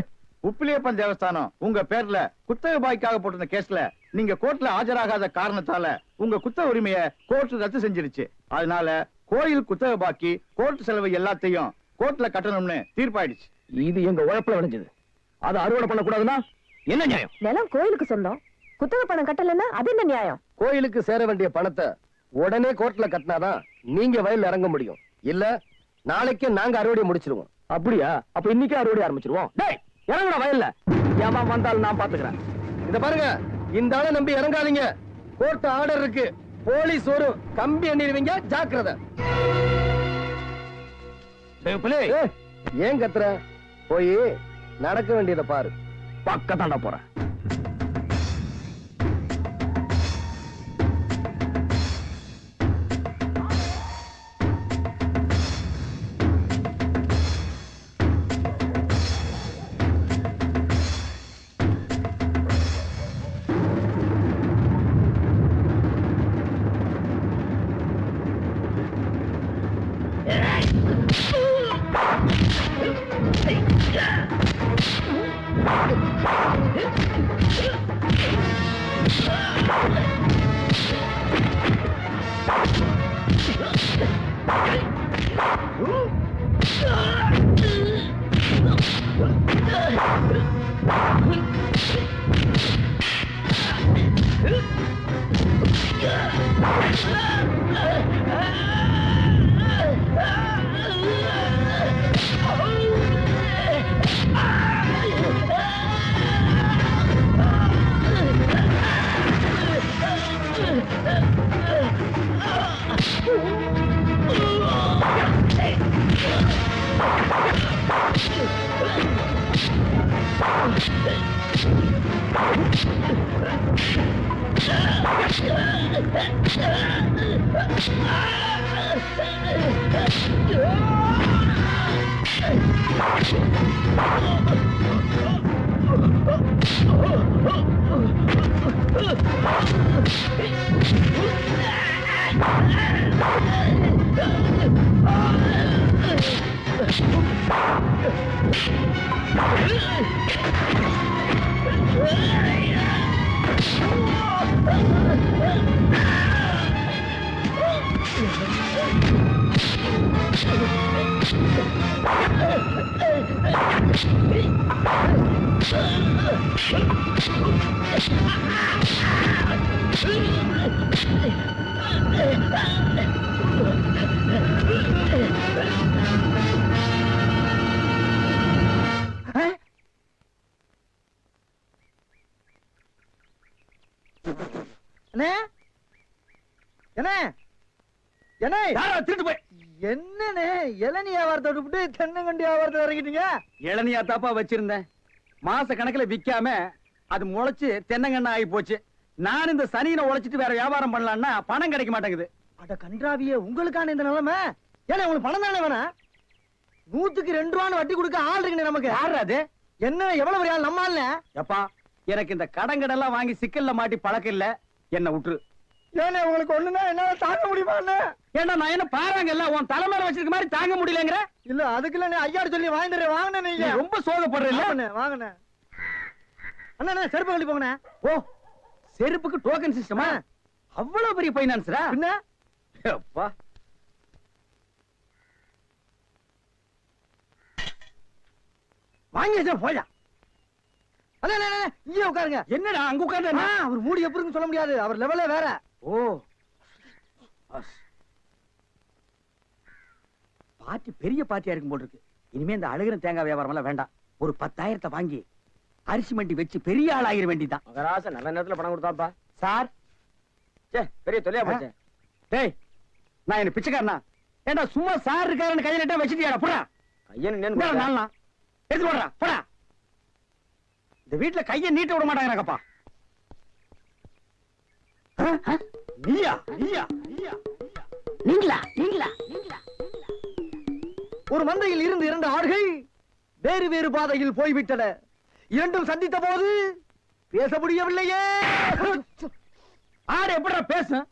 உப்பிலியப்பன் தேவஸ்தானம் உங்க பேர்ல குத்தகை பாய்க்காக போட்டிருந்த கேஸ்ல நீங்க கோர்ட்ல ஆஜராகாத காரணத்தால உங்க குத்தக உரிமையை கோர்ட் ரத்து செஞ்சிருச்சு. அதனால கோயில் குத்தகை பாக்கி கோர்ட் செலவு எல்லாத்தையும் கோர்ட்ல கட்டணும்னு தீர்ப்பாயிடுச்சு. இது எங்க உழைப்புல விளைஞ்சது. அதை அறுவடை பண்ண கூடாதுன்னா என்ன நியாயம்? நிலம் கோயிலுக்கு சொந்தம். குத்தகை பணம் கட்டலன்னா அது என்ன நியாயம்? கோயிலுக்கு சேர வேண்டிய பணத்தை உடனே கோர்ட்ல கட்டினாதான் நீங்க வயல்ல இறங்க முடியும். இல்ல நாளைக்கே நாங்க அறுவடை முடிச்சிருவோம். அப்படியா? அப்ப இன்னைக்கே அறுவடை ஆரம்பிச்சிருவோம். டேய், இறங்குடா வயல்ல. ஏமா வந்தாலும் நான் பாத்துக்கிறேன். இத பாருங்க, இந்த ஆளை நம்பி இறங்காதீங்க. கோர்ட் ஆர்டர் இருக்கு. போலீஸ் வரும். கம்பி எண்ணிடுவீங்க, ஜாக்கிரதை. ஏன் கத்துற? போய் நடக்க வேண்டியதை பாரு. பக்கத்தாண்ட போறேன். Hey! என்னண்ணே இளநீ வியாபாரத்தை விட்டு தென்னங்கண்டி வியாபாரத்தை இறங்கிட்டீங்க? இளநியா தாப்பா வச்சிருந்தேன், மாச கணக்குல விக்காம அது முளைச்சு தென்னங்கண்ணா ஆகி போச்சு. நான் இந்த சனியில உழைச்சிட்டு வேற வியாபாரம் பண்ணலாம்னா பணம் கிடைக்க மாட்டேங்குது. அட கன்றாவியே, உங்களுக்கான இந்த நிலைமை. ஏன்னா உங்களுக்கு பணம் தானே வேணா? 100க்கு 2 ரூபான்னு வட்டி கொடுக்க ஆள் இருக்குண்ணே நமக்கு. யாரு அது? என்ன எவ்வளவு பெரிய ஆள்? நம்ம ஆள்ல. எப்பா, எனக்கு இந்த கடங்கடெல்லாம் வாங்கி சிக்கல்ல மாட்டி பழக்கம் இல்ல, என்ன விட்டுரு. ஏன்னா உங்களுக்கு ஒண்ணுன்னா என்னால தாங்க முடியுமா? ஏன்னா நான் என்ன பாருங்கல்ல, உன் தலைமையில வச்சிருக்க மாதிரி தாங்க முடியலங்கிற. இல்ல அதுக்கு இல்ல, ஐயாடு சொல்லி வாங்கிட்டு வாங்கினே. நீங்க ரொம்ப சோகப்படுற இல்ல. வாங்கினே அண்ணா, செருப்பு கழட்டி போங்கண்ணே. ஓ, செருப்புக்கு டோக்கன் சிஸ்டமா? அவ்வளவு பெரிய பைனான்ஸ்ரா? என்ன அப்பா, வாங்கி வச்சா போயா. இங்கே உட்காருங்க. என்னடா அங்க உட்கார்ந்து? அவர் மூடி எப்படி இருக்குன்னு சொல்ல முடியாது, அவர் லெவலே வேற. ஓ, பார்ட்டி பெரிய பார்ட்டியா இருக்கும் போல இருக்கு. இனிமே இந்த அழுகிற தேங்காய் வியாபாரம் எல்லாம் வேண்டாம். ஒரு 10,000 வாங்கி அரிசி மண்டி வச்சு பெரிய ஆள் ஆகிற வேண்டிதான். மகராச நல்ல நேரத்துல பணம் கொடுத்தாப்பா. சார், பெரிய தொலையா போச்சு. டேய், நான் என்ன பிச்சைக்காரனா? ஏண்டா சும்மா சார் இருக்காருன்னு கையில நட்டா வச்சிட்டியாடா? போடா ஐயன் நாளா எடுத்து போடுறா, போடா. இந்த வீட்டுல கையை நீட்ட விட மாட்டாங்கப்பா. நீயா நீயா நீயா நீங்களா நீங்களா நீங்களா? ஒரு மந்தையில் இருந்து 2 ஆடுகள் வேறு வேறு பாதையில் போய்விட்டன. இரண்டும் சந்தித்த போது பேச முடியவில்லையே. ஆடு எப்படா பேசும்?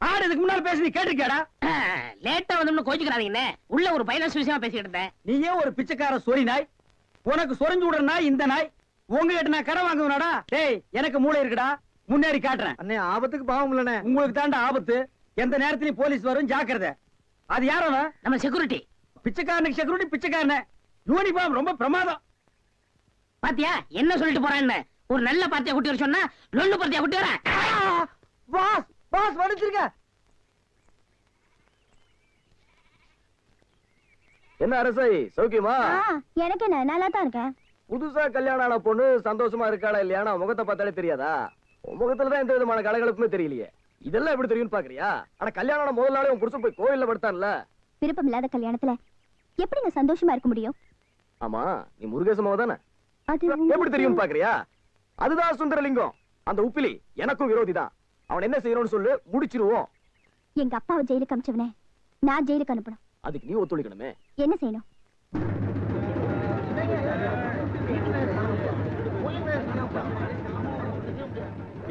ஆடு இதுக்கு முன்னால பேசி நீ கேட்டிருக்கியாடா? லேட்டா வந்து கோச்சுக்கிறாதீங்கண்ணே, உள்ள ஒரு பைனான்ஸ் விஷயமா பேசிக்கிட்டு இருந்தேன். நீ ஏன் ஒரு பிச்சைக்கார சொறி நாய்? உனக்கு சொரிஞ்சு விடுற நாய் இந்த நாய். உங்ககிட்ட நான் கடை வாங்குவனாடா? டேய், எனக்கு மூளை இருக்குடா, முன்னேறி காட்டுறேன். அண்ணே, ஆபத்துக்கு பாவம் இல்லனே. உங்களுக்கு தாண்டா ஆபத்து. எந்த நேரத்திலயும் போலீஸ் வரும், ஜாக்கிரதை. அது யாரவன்? நம்ம செக்யூரிட்டி. பிச்சைக்காரனுக்கு செக்யூரிட்டி பிச்சைக்காரன. யூனிஃபார்ம் ரொம்ப பிரமாதம். பாத்தியா என்ன சொல்லிட்டு போறான்னு? ஒரு நல்ல பார்ட்டியா குட்டி வர சொன்னா லொல்லு பார்ட்டியா குட்டி வர. பாஸ் பாஸ் வடிச்சிருக்க. என்ன அரசாய், சௌக்கியமா? எனக்கு என்ன, நல்லா தான் இருக்கேன். புதுசா கல்யாணம் ஆன பொண்ணு சந்தோஷமா இருக்காளா இல்லையானா முகத்தை பார்த்தாலே தெரியாதா? முகத்துலதான் எந்த விதமான கலகலப்புமே தெரியலையே. இதெல்லாம் எப்படி தெரியும்னு பாக்குறியா? ஆனா கல்யாணம் ஆன முதல் நாளே உன் புருஷன் போய் கோயில்ல படுத்தான்ல. விருப்பம் இல்லாத கல்யாணத்துல எப்படிங்க சந்தோஷமா இருக்க முடியும்? ஆமா, நீ முருகேசமாவ தானே? அது எப்படி தெரியும் பாக்குறியா? அதுதான் சுந்தரலிங்கம். அந்த உப்பிலி எனக்கும் விரோதி தான். அவன் என்ன செய்யணும்னு சொல்லு, முடிச்சிருவோம். எங்க அப்பாவை ஜெயிலுக்கு அனுப்பிச்சவனே நான் ஜெயிலுக்கு அனுப்பணும். அதுக்கு நீ ஒத்துழைக்கணுமே. என்ன செய்யணும்?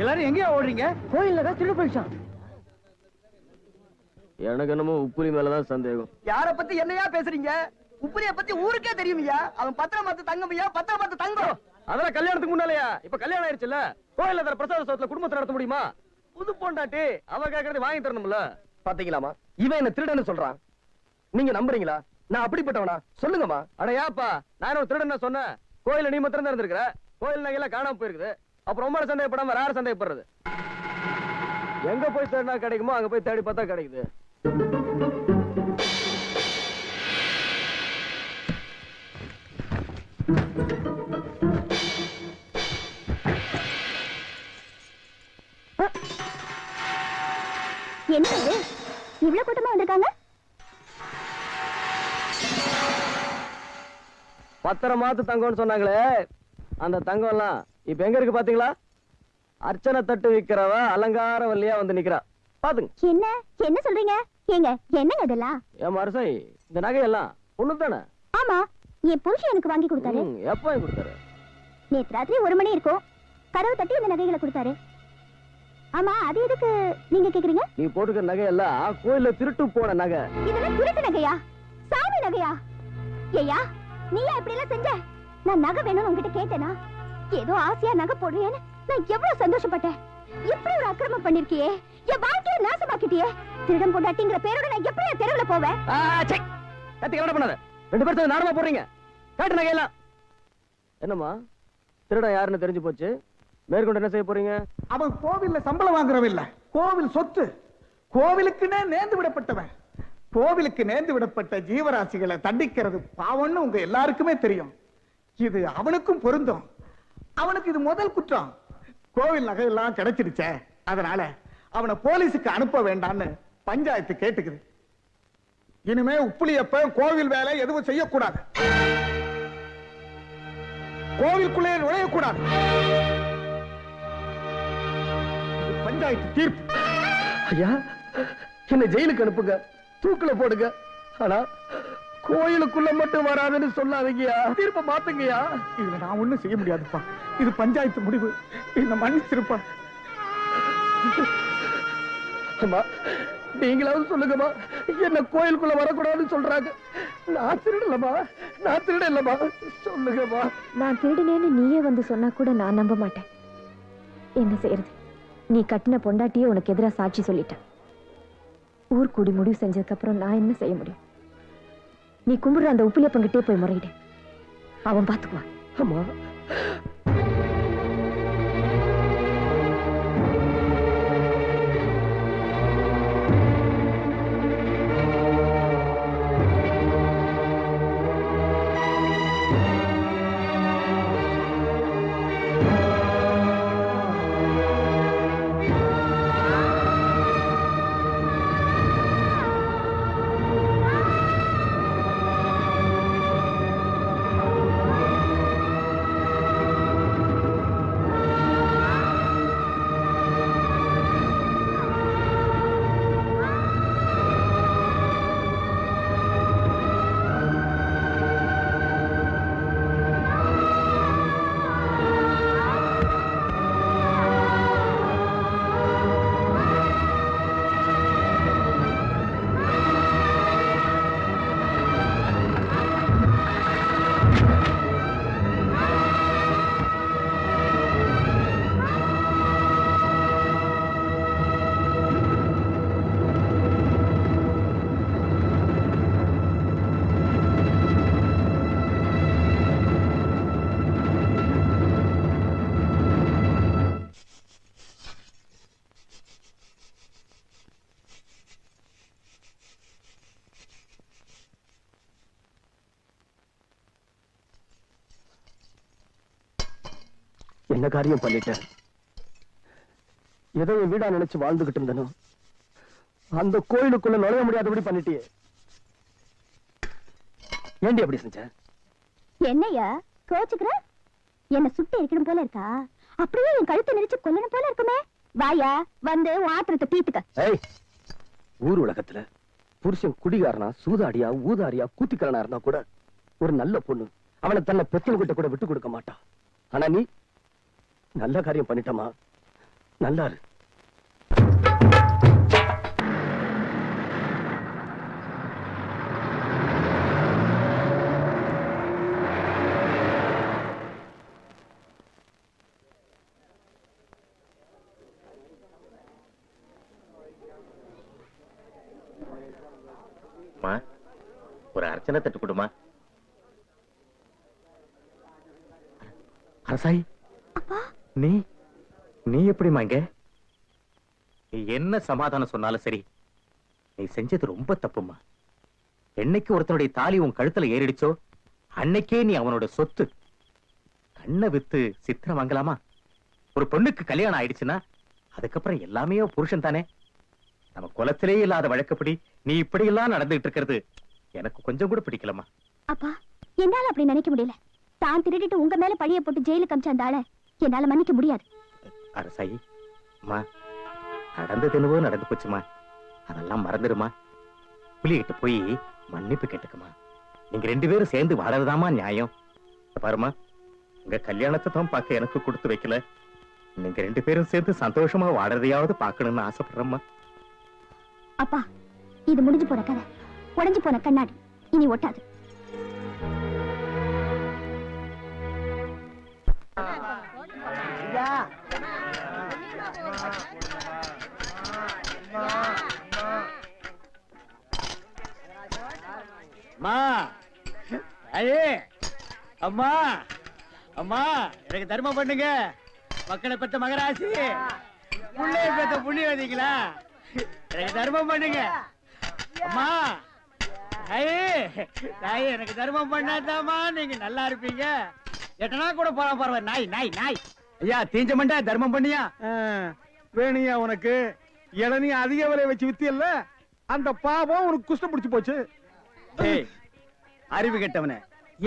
எல்லாரும் எங்கேயா ஓடுறீங்க? கோயில்ல தான் திருடு போயிடுச்சான். எனக்கு என்னமோ உப்புலி மேலதான் சந்தேகம். யார பத்தி என்னையா பேசுறீங்க? உப்புலிய பத்தி ஊருக்கே தெரியுமியா? அவன் பத்திரமாத்து தங்கமையா, பத்திரமாத்து தங்கம். அதெல்லாம் கல்யாணத்துக்கு முன்னாலயா? இப்ப கல்யாணம் ஆயிடுச்சுல்ல, கோயில்ல தர பிரசாத சோத்துல குடும்பத்தை நடத்த முடியுமா? புது பொண்டாட்டி அவ கேக்குறது வாங்கி தரணும்ல. பாத்தீங்களாமா, இவன் என்ன திருடன்னு சொல்றான். நீங்க நம்புறீங்களா? நான் அப்படிப்பட்டவனா? சொல்லுங்கம்மா. அடையாப்பா, நான் ஒரு திருடன் சொன்னேன். கோயில நீ மாத்திரம் தான் இருந்திருக்கிற. கோயில் நகையெல்லாம் காணாம போயிருக்குது. அப்புறம் ரொம்ப சந்தேகப்படாம வேற சந்தேகப்படுறது. எங்க போய் தேடினா கிடைக்குமோ அங்க போய் தேடி பார்த்தா கிடைக்குது. என்ன இது? இவ்வளவு கூட்டமா வந்திருக்காங்க? பத்திரமாத்து தங்கம்னு சொன்னாங்களே, அந்த தங்கம் எல்லாம் இப்ப எங்க இருக்கு பாத்தீங்களா? அர்ச்சனை தட்டு விக்கிறவ அலங்கார வள்ளியா வந்து நிக்கிறா. பாத்துங்க. என்ன என்ன சொல்றீங்க? ஏங்க என்னங்க இதெல்லாம்? ஏமா அரசாய், இந்த நகையெல்லாம் ஒண்ணு தானே? ஆமா, என் புருஷன் எனக்கு வாங்கி கொடுத்தாரு. எப்ப வாங்கி கொடுத்தாரு? நேத்து ராத்திரி 1 மணி இருக்கும், கதவு தட்டி இந்த நகைகளை கொடுத்தாரு. ஆமா, அது எதுக்கு நீங்க கேக்குறீங்க? நீ போட்டுக்கிற நகையெல்லாம் கோயில்ல திருட்டு போன நகை. இதெல்லாம் திருட்டு நகையா? சாமி நகையா? ஏயா, நீயா இப்படி எல்லாம் செஞ்ச? நான் நகை வேணும்னு உங்ககிட்ட கேட்டேனா? ஏதோ ஆசையா நகை போடுறியேன்னு நான் எவ்வளவு சந்தோஷப்பட்டேன். இப்படி ஒரு அக்கிரமம் பண்ணிருக்கியே, என் வாழ்க்கையை நாசமாக்கிட்டியே. திருடம் பொண்டாட்டிங்கிற பேரோட நான் எப்படி தெருவுல போவேன்? கத்தி பண்ணாத. 2 பேரும் சேர்ந்து நாடகமா போடுறீங்க. காட்டு நகையெல்லாம். என்னம்மா, திருடன் யாருன்னு தெரிஞ்சு போச்சு, மேற்கொண்டு என்ன செய்ய போறீங்க? அவன் கோவில்ல சம்பளம் வாங்குறவன் இல்ல, கோவில் சொத்து. கோவிலுக்குன்னே நேர்ந்து விடப்பட்டவன். கோவிலுக்கு நேர்ந்து விடப்பட்ட ஜீவராசிகளை தண்டிக்கிறது பாவம்னு உங்க எல்லாருக்குமே தெரியும். இது அவனுக்கும் பொருந்தும். அவனுக்கு இது முதல் குற்றம். கோவில் நகையெல்லாம் கிடைச்சிருச்சே, அதனால அவனை போலீஸுக்கு அனுப்ப வேண்டாம்னு பஞ்சாயத்து கேட்டுக்குது. இனிமே உப்புளியப்ப கோவில் வேலை எதுவும் செய்யக்கூடாது, கோவிலுக்குள்ளே நுழையக்கூடாது. பஞ்சாயத்து தீர்ப்பு. ஐயா, என்ன ஜெயிலுக்கு அனுப்புங்க, தூக்குல போடுங்க. ஆனா கோயிலுக்குள்ள மட்டும் வராதுன்னு சொல்லாதீங்கயா. தீர்ப்பை மாத்துங்கயா. இதுல நான் ஒண்ணும் செய்ய முடியாதுப்பா, இது பஞ்சாயத்து முடிவு. என்ன மன்னிச்சிருப்பா. அம்மா, நீங்களாவது சொல்லுங்கம்மா, என்ன கோயிலுக்குள்ள வரக்கூடாதுன்னு சொல்றாங்க. நான் திருடலம்மா, நான் திருடலம்மா, சொல்லுங்கம்மா. நான் திருடினேன்னு நீயே வந்து சொன்னா கூட நான் நம்ப மாட்டேன். என்ன செய்யறது? நீ கட்டின பொண்டாட்டியே உனக்கு எதிராக சாட்சி சொல்லிட்ட. ஊர் கூடி முடிவு செஞ்சதுக்கு அப்புறம் நான் என்ன செய்ய முடியும்? நீ கும்பிடுற அந்த உப்புலியப்பங்கிட்டே போய் முறையிடு, அவன் பாத்துக்குவான். அம்மா, என்ன காரியம் பண்ணிட்டேன்? ஏதோ என் வீடா நினைச்சு வாழ்ந்துகிட்டு இருந்தனோ, அந்த கோயிலுக்குள்ள நுழைய முடியாதபடி பண்ணிட்டியே. ஏண்டி அப்படி செஞ்ச? என்னையா கோச்சுக்கிற? என்ன சுட்டு இருக்கணும் போல இருக்கா? அப்படியே என் கழுத்தை நெரிச்சு கொல்லணும் போல இருக்குமே. வாயா, வந்து ஆத்திரத்தை தீர்த்துக்க. ஊர் உலகத்துல புருஷன் குடிகாரனா, சூதாடியா, ஊதாரியா, கூத்திக்காரனா இருந்தா கூட ஒரு நல்ல பொண்ணு அவனை தன்னை பெத்தவங்கிட்ட கூட விட்டு கொடுக்க மாட்டா. ஆனா நீ நல்ல காரியம் பண்ணிட்டமா, நல்லா இரு. ஒரு அர்ச்சனை தட்டு கொடுமா. அரசாய், நீ நீ எப்படிமா இங்க? என்ன சமாதானம் சொன்னாலும் சரி, நீ செஞ்சது ரொம்ப தப்புமா. என்னைக்கு ஒருத்தனுடைய தாலி உன் கழுத்துல ஏறிடுச்சோ அன்னைக்கே நீ அவனோட சொத்து. கண்ணை வித்து சித்திரம் வாங்கலாமா? ஒரு பொண்ணுக்கு கல்யாணம் ஆயிடுச்சுன்னா அதுக்கப்புறம் எல்லாமே புருஷன் தானே. நம்ம குலத்திலே இல்லாத வழக்கப்படி நீ இப்படி எல்லாம் நடந்துட்டு இருக்கிறது எனக்கு கொஞ்சம் கூட பிடிக்கலமா. அப்பா, என்னால அப்படி நினைக்க முடியல. தான் திருடிட்டு உங்க மேல பழிய போட்டு ஜெயிலுக்கு அமிச்ச அந்த ஆளை என்னால மன்னிக்க முடியாது. அரசாயி, அம்மா, நடந்தது என்னவோ நடந்து போச்சுமா, அதெல்லாம் மறந்துடுமா. புலிகிட்ட போய் மன்னிப்பு கேட்டுக்குமா. நீங்க 2 பேரும் சேர்ந்து வாழறதாமா நியாயம். பாருமா, உங்க கல்யாணத்தை தான் பார்க்க எனக்கு கொடுத்து வைக்கல, நீங்க 2 பேரும் சேர்ந்து சந்தோஷமா வாழறதையாவது பார்க்கணும்னு ஆசைப்படுறேம்மா. அப்பா, இது முடிஞ்சு போன கதை, உடைஞ்சு போன கண்ணாடி, இனி ஒட்டாது. அம்மா, ஐயே, அம்மா, அம்மா, எனக்கு தர்மம் பண்ணுங்க. மக்களை பெற்ற மகராசி, புள்ளைய பெற்ற புண்ணியவதிங்களா, எனக்கு தர்மம் பண்ணுங்க. அம்மா, ஐயே, ஐயே, எனக்கு தர்மம் பண்ணாதாம்மா நீங்க நல்லா இருப்பீங்க. எட்டனா கூட போற பரவாயில்ல. நாய் நாய் நாய். ஐயா, தீஞ்ச மண்டா, தர்மம் பண்ணியா? வேணியா உனக்கு இளநீ அதிக விலை வச்சு வித்தியல்ல, அந்த பாவம் உனக்கு குஷ்டம் பிடிச்சு போச்சு. ஏய், அறிவு கெட்டவனே,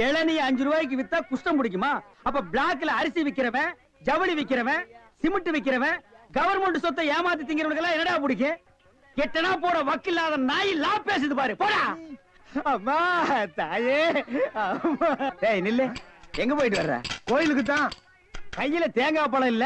இளநீ 5 ரூபாய்க்கு வித்தா குஷ்டம் பிடிக்குமா? அப்ப பிளாக்ல அரிசி விக்கிறவன், ஜவுளி விக்கிறவன், சிமெண்ட் விக்கிறவன், கவர்மெண்ட் சொத்தை ஏமாத்தி திங்கிறவனுக்கு எல்லாம் என்னடா பிடிக்கும்? எட்டனா போட வக்கில்லாத நாய் லா பேசுது பாரு, போடா. அம்மா, தாயே, அம்மா. டேய் நில்லு, எங்க போயிட்டு வர்ற? கோயிலுக்கு தான். கையில தேங்காய் பழம் இல்ல,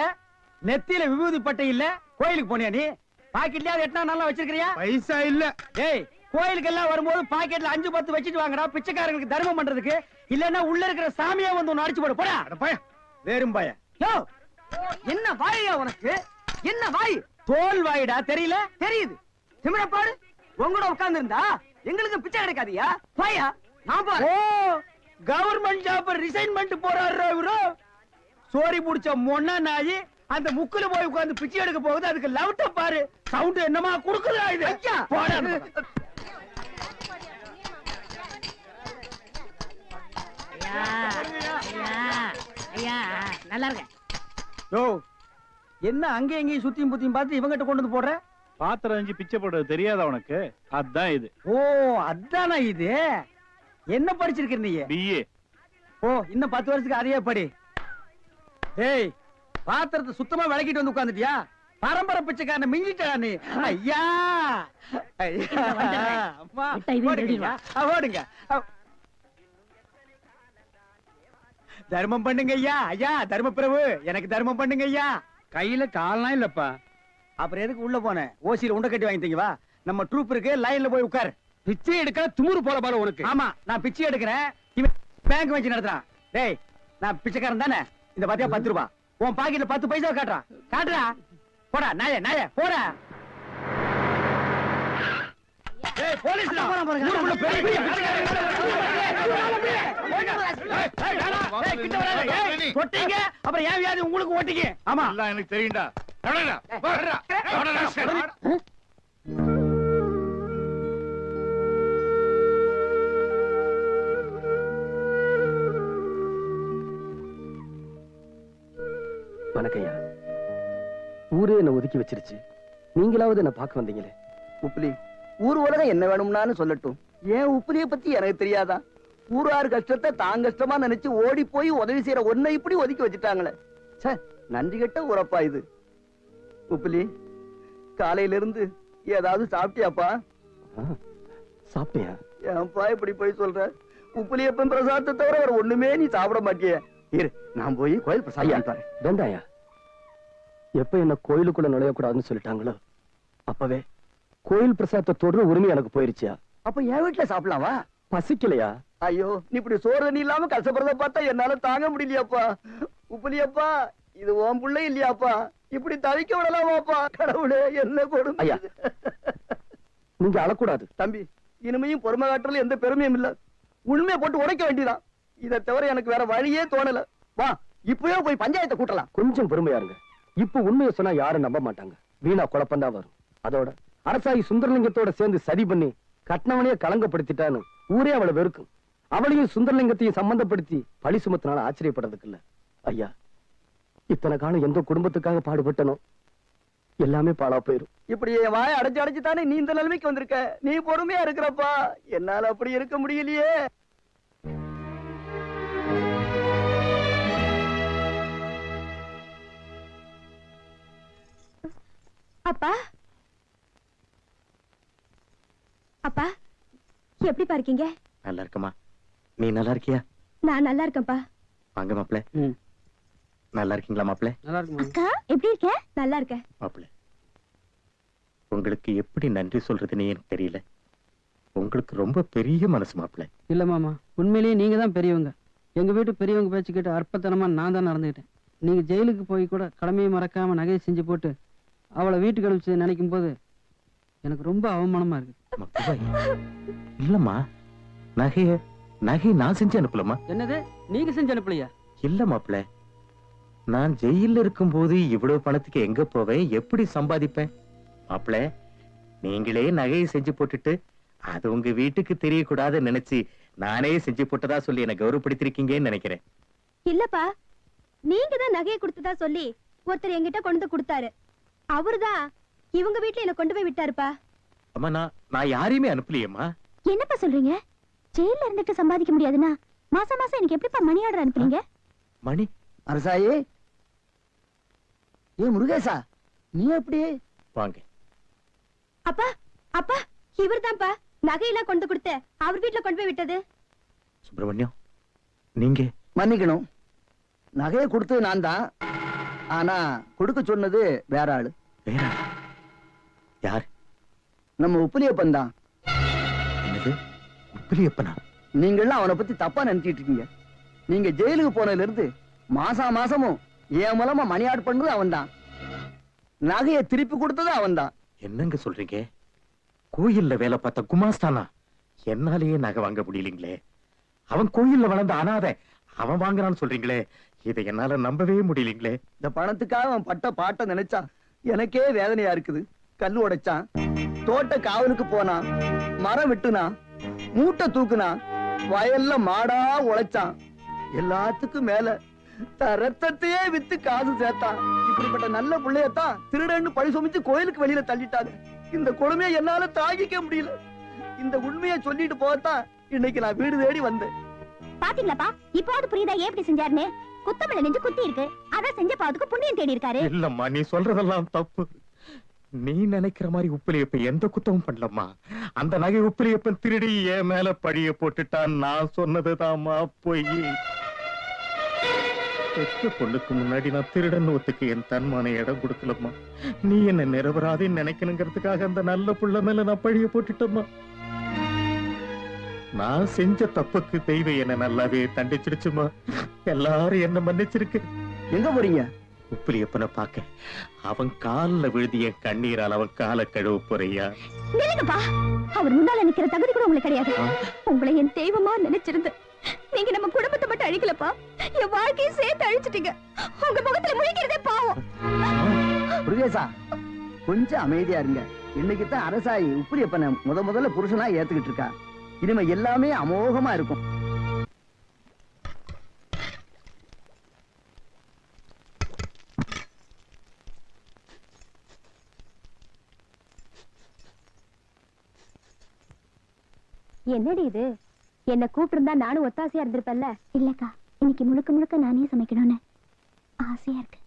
நெத்தியில விபூதி பட்டை இல்ல, கோயிலுக்கு போனியா நீ? பாக்கெட்லயாவது எட்டனா நல்லா வச்சிருக்கிறியா? பைசா இல்ல. ஏய், கோயிலுக்கு எல்லாம் வரும்போது பாக்கெட்ல 5-10 வச்சிட்டு வாங்கடா, பிச்சைக்காரங்களுக்கு தர்மம் பண்றதுக்கு. இல்லன்னா உள்ள இருக்கிற சாமியா வந்து ஒன்னு அடிச்சு போடு, போடா. வேறும் பாய. யோ, என்ன வாயா உனக்கு? என்ன வாய்? தோல் வாயிடா, தெரியல? தெரியுது. திமிரப்பாடு, உங்களோட உட்கார்ந்து இருந்தா எங்களுக்கு பிச்சை கிடைக்காதியா? வாயா, நான் போறேன். ஓ, கவர்மெண்ட் ஜாப் ரிசைன் பண்ணிட்டு போறாரு இவரு. சோரி புடிச்ச மொன்னா நாயி அந்த முக்குல போய் உட்கார்ந்து பிச்சை எடுக்க போகுது. அதுக்கு லவுட்ட பாரு, சவுண்ட் என்னமா குடுக்குறா இது? போடா. ஐயா, நல்லா இருக்க. யோ, என்ன அங்க எங்கேயும் சுத்தியும் புத்தியும் பார்த்து இவங்கிட்ட கொண்டு வந்து போடுற? பாத்திரம் அஞ்சு பிச்சை போடுறது தெரியாதா உனக்கு? அதான் இது. ஓ, அதானா இது? என்ன படிச்சிருக்க நீ? பிஏ. ஓ, இன்னும் 10 வருஷத்துக்கு அதையே படி. ஏய், பாத்திரத்தை சுத்தமா விளக்கிட்டு வந்து உட்கார்ந்துட்டியா? பரம்பரை பிச்சைக்காரனை மிஞ்சிட்டா நீ. ஐயா, அம்மா, ஓடுங்க, ஓடுங்க. தர்மம் பண்ணுங்க ஐயா. ஐயா, தர்ம பிரபு, எனக்கு தர்மம் பண்ணுங்க ஐயா. கையில கால்லாம் இல்லப்பா. அப்புறம் எதுக்கு உள்ள போனேன்? ஓசியில உண்டை கட்டி வாங்கிட்டீங்க. வா, நம்ம ட்ரூப் இருக்கு, லைன்ல போய் உட்கார். பிச்சை எடுக்க துமுறு போல பாரு உனக்கு. ஆமா, நான் பிச்சை எடுக்கிறேன், இவன் பேங்க் வச்சு நடத்துறான். டேய், நான் பிச்சைக்காரன் தானே? இந்த பாத்தியா 10 ரூபாய் உன் பாக்கெட்ல 10 பைசா காட்டுறா, காட்டுறா. போடா நாயே, நாயே, போடா. ஏய், போலீஸ்டா. ஊருக்குள்ள பெரிய பெரிய தொட்டீங்க, அப்புறம் ஏன் வியாதி உங்களுக்கு ஓட்டிங்க? ஆமா, எனக்கு தெரியும்டா. வணக்கம்யா. ஊரே என்ன ஒதுக்கி வச்சிருச்சு, நீங்களாவது என்ன பார்க்க வந்தீங்களே. உப்புலி, ஊர் உலகம் என்ன வேணும்னாலும் சொல்லட்டும், ஏன் உப்புலிய பத்தி எனக்கு தெரியாதா? ஊரார் கஷ்டத்தை தான் கஷ்டமா நினைச்சு ஓடி போய் உதவி செய்யற ஒன்னை இப்படி ஒதுக்கி வச்சுட்டாங்களே. சே, நன்றி கெட்ட ஊரப்பா இது. உப்புலி, காலையில இருந்து ஏதாவது சாப்பிட்டியாப்பா? சாப்பிட்டியா? ஏன்பா இப்படி போய் சொல்ற? உப்புலியப்பன் பிரசாதத்தை தவிர வேற ஒண்ணுமே நீ சாப்பிட மாட்டிய. இரு, நான் போய் கோயில் பிரசாதம். வேண்டாயா, எப்ப என்ன கோயிலுக்குள்ள நுழையக்கூடாதுன்னு சொல்லிட்டாங்களோ அப்பவே கோயில் பிரசாதத்தை தொடர உரிமை எனக்கு போயிருச்சியா. அப்ப என் வீட்டுல சாப்பிடலாமா? பசிக்கலையா? ஐயோ, நீ இப்படி சோறு தண்ணி இல்லாம கஷ்டப்படுறத பார்த்தா என்னால தாங்க முடியலையாப்பா. உப்புலியப்பா, இது உன் பிள்ளை இல்லையாப்பா? இப்படி தவிக்க விடலாமாப்பா? கடவுளே, என்ன கொடுமை. ஐயா, நீங்க அழக்கூடாது. தம்பி, இனிமையும் பொறுமை காட்டுறதுல எந்த பெருமையும் இல்ல. உண்மையை போட்டு உடைக்க வேண்டியதான். இதை தவிர எனக்கு வேற வழியே தோணல. வா, இப்பவே போய் பஞ்சாயத்தை கூட்டலாம். கொஞ்சம் பொறுமையா இருங்க. இப்ப உண்மையை சொன்னா யாரும் நம்ப மாட்டாங்க, வீணா குழப்பம் தான் வரும். அதோட அரசாயி சுந்தரலிங்கத்தோட சேர்ந்து சதி பண்ணி கட்னவனையே களங்கப்படுத்திட்டான்னு ஊரே அவளை வெறுக்கும். அவளையும் சுந்தரலிங்கத்தையும் சம்பந்தப்படுத்தி பழி சுமத்தினால ஆச்சரியப்படுறதுக்கு இல்ல. ஐயா, இத்தனை காலம் எந்த குடும்பத்துக்காக பாடுபட்டனோ எல்லாமே பாழா போயிரும். இப்படி என் வாயை அடைச்சு அடைச்சு தானே நீ இந்த நிலைமைக்கு வந்திருக்க. நீ பொறுமையா இருக்கிறப்பா, என்னால அப்படி இருக்க முடியலையே. அப்ப அப்பா அப்பா எப்படிப்பா இருக்கீங்க? நல்லா இருக்கமா. நீ நல்லா இருக்கியா? நான் நல்லா இருக்கேன்ப்பா. வாங்க மாப்பிள. நல்லா இருக்கீங்களா மாப்பிள? நல்லா இருக்குமா? அக்கா எப்படி இருக்க? நல்லா இருக்கேன். மாப்பிள, உங்களுக்கு எப்படி நன்றி சொல்றதுன்னு எனக்கு தெரியல. உங்களுக்கு ரொம்ப பெரிய மனசு மாப்பிள. இல்ல மாமா, உண்மையிலேயே நீங்க தான் பெரியவங்க. எங்க வீட்டு பெரியவங்க பேச்சு கேட்டு அற்பத்தனமா நான் தான் நடந்துக்கிட்டேன். நீங்க ஜெயிலுக்கு போய் கூட கடமையை மறக்காம நகையை செஞ்சு போட்டு அவளை வீட்டுக்கு அனுப்பிச்சு நினைக்கும் போது எனக்கு ரொம்ப அவமானமா இருக்கு. இல்லம்மா, நகை நான் செஞ்சு அனுப்பலமா. என்னது, நீங்க செஞ்சு அனுப்பலையா? இல்ல மாப்பிள, நான் ஜெயில இருக்கும் போது இவ்வளவு பணத்துக்கு எங்க போவேன், எப்படி சம்பாதிப்பேன்? மாப்பிள, நீங்களே நகையை செஞ்சு போட்டுட்டு அது உங்க வீட்டுக்கு தெரியக்கூடாதுன்னு நினைச்சு நானே செஞ்சு போட்டதா சொல்லி என்ன கௌரவப்படுத்திருக்கீங்கன்னு நினைக்கிறேன். இல்லப்பா, நீங்க தான் நகையை கொடுத்ததா சொல்லி ஒருத்தர் என்கிட்ட கொண்டு வந்து கொடுத்தாரு. அவருதான் இவங்க வீட்டுல என்ன கொண்டு போய் விட்டாருப்பா. அம்மா, நான் யாரையுமே அனுப்பலையேம்மா. என்னப்பா சொல்றீங்க? ஜெயில இருந்துட்டு சம்பாதிக்க முடியாதுன்னா மாசம் மாசம் எனக்கு எப்படிப்பா மணி ஆர்டர் அனுப்புறீங்க? மணி? அரசாயி, ஏ முருகேசா, நீ எப்படி? வாங்க. அப்பா அப்பா, இவர்தான்ப்பா நகையெல்லாம் கொண்டு கொடுத்து அவர் வீட்டுல கொண்டு போய் விட்டது. சுப்பிரமணியம், நீங்க மன்னிக்கணும், நகையை கொடுத்தது நான் தான். ஆனா கொடுக்க சொன்னது வேற ஆளு. வேற ஆளா? யார்? நம்ம உப்புலியப்பன் தான். என்னது, உப்புலியப்பனா? நீங்களாம் அவனை பத்தி தப்பா நினைச்சிட்டு இருக்கீங்க. நீங்க ஜெயிலுக்கு போனதுல இருந்து மாசமும் என் மூலமா மணி ஆர்டர் பண்ணது அவன் தான். நகையை திருப்பி கொடுத்தது அவன் தான். என்னங்க சொல்றீங்க? கோயில்ல வேலை பார்த்த குமாஸ்தானா? என்னாலேயே நகை வாங்க முடியலீங்களே. அவன் கோயில்ல வளர்ந்த அனாதை, அவன் வாங்குறான்னு சொல்றீங்களே, இதை என்னால நம்பவே முடியலீங்களே. இந்த பணத்துக்காக அவன் பட்ட பாட்டை நினைச்சா எனக்கே வேதனையா இருக்குது. கல்லு உடைச்சான், தோட்ட காவலுக்கு போனான், மரம் வெட்டுனா, மூட்டை தூக்குனா, வயல்ல மாடா உழைச்சான். எல்லாத்துக்கும் மேல ரத்தத்தையே வித்து காசு சேர்த்தான். இப்படிப்பட்ட நல்ல பிள்ளையத்தான் திருடன்னு பழி சுமிச்சு கோயிலுக்கு வெளியில தள்ளிட்டாங்க. இந்த கொடுமையை என்னால தாங்கிக்க முடியல. இந்த உண்மையை சொல்லிட்டு போகத்தான் இன்னைக்கு நான் வீடு தேடி வந்தேன். பாத்தீங்களாப்பா, இப்போது புரியுதா எப்படி செஞ்சாருன்னு? குத்தமலை நெஞ்சு குத்தி இருக்கு, அதான் செஞ்ச பாவத்துக்கு புண்ணியம் தேடி இருக்காரு. இல்லம்மா, நீ சொல்றதெல்லாம் தப்பு. நீ நினைக்கிற மாதிரி உப்பிலியப்பன் எந்த குத்தமும் பண்ணலம்மா. அந்த நகை உப்பிலியப்பன் திருடி என் மேல பழிய போட்டுட்டான். நான் சொன்னதுதாம்மா பொய். பெற்ற பொண்ணுக்கு முன்னாடி நான் திருடன் ஒத்துக்கு என் தன்மான இடம் கொடுக்கலம்மா. நீ என்ன நிரபராதின்னு நினைக்கணுங்கிறதுக்காக அந்த நல்ல புள்ள மேல நான் பழிய போட்டுட்டம்மா. நான் செஞ்ச தப்புக்கு தெய்வம் என்ன நல்லாவே தண்டிச்சிருச்சுமா. எல்லாரும் என்ன மன்னிச்சிருக்கு. எங்க போறீங்க? உப்பிலியப்பனை பார்க்க. அவன் காலில் விழுதி என் கண்ணீரால் அவன் காலை கழுவ போறியா? நில்லுங்கப்பா, அவர் முன்னால நிக்கிற தகுதி கூட உங்களுக்கு கிடையாது. உங்களை என் தெய்வமா நினைச்சிருந்து நீங்க நம்ம குடும்பத்தை மட்டும் அழிக்கலப்பா, என் வாழ்க்கையை சேர்த்து அழிச்சிட்டீங்க. உங்க முகத்துல முழிக்கிறதே பாவம். முருகேசா, கொஞ்சம் அமைதியா இருங்க. இன்னைக்கு தான் அரசாயி உப்புலியப்பனை முதல்ல புருஷனா ஏத்துக்கிட்டு இருக்கா. இனிமே எல்லாமே அமோகமா இருக்கும். என்னடி இது? என்ன கூப்பிட்டு நானும் ஒத்தாசையா இருந்திருப்பேன்ல. இல்லக்கா, இன்னைக்கு முழுக்க முழுக்க நானே சமைக்கணும்னு ஆசையா இருக்கு.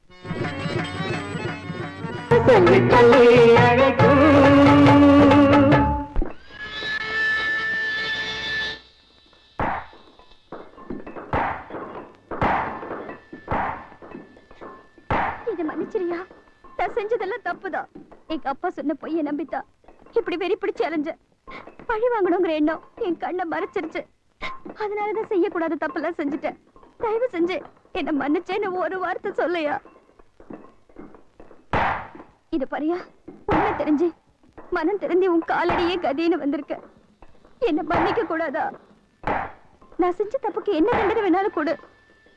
இதை மன்னிச்சிரியா, நான் செஞ்சதெல்லாம் தப்புதான். எங்க அப்பா சொன்ன பொய்யை நம்பித்தான் இப்படி வெறி பிடிச்சு அலைஞ்ச. பழி வாங்கணுங்கிற எண்ணம் என் கண்ணை மறைச்சிருச்சு. அதனாலதான் செய்யக்கூடாத தப்பெல்லாம் செஞ்சுட்டேன். தயவு செஞ்சு என்ன மன்னிச்சேன்னு ஒரு வார்த்தை சொல்லையா. இது பாரியா, உண்மை தெரிஞ்சு மனம் தெரிஞ்சு உன் காலடியே கதின்னு வந்திருக்க. என்ன மன்னிக்க கூடாதா? நான் செஞ்ச தப்புக்கு என்ன தண்டனை வேணாலும் கொடு,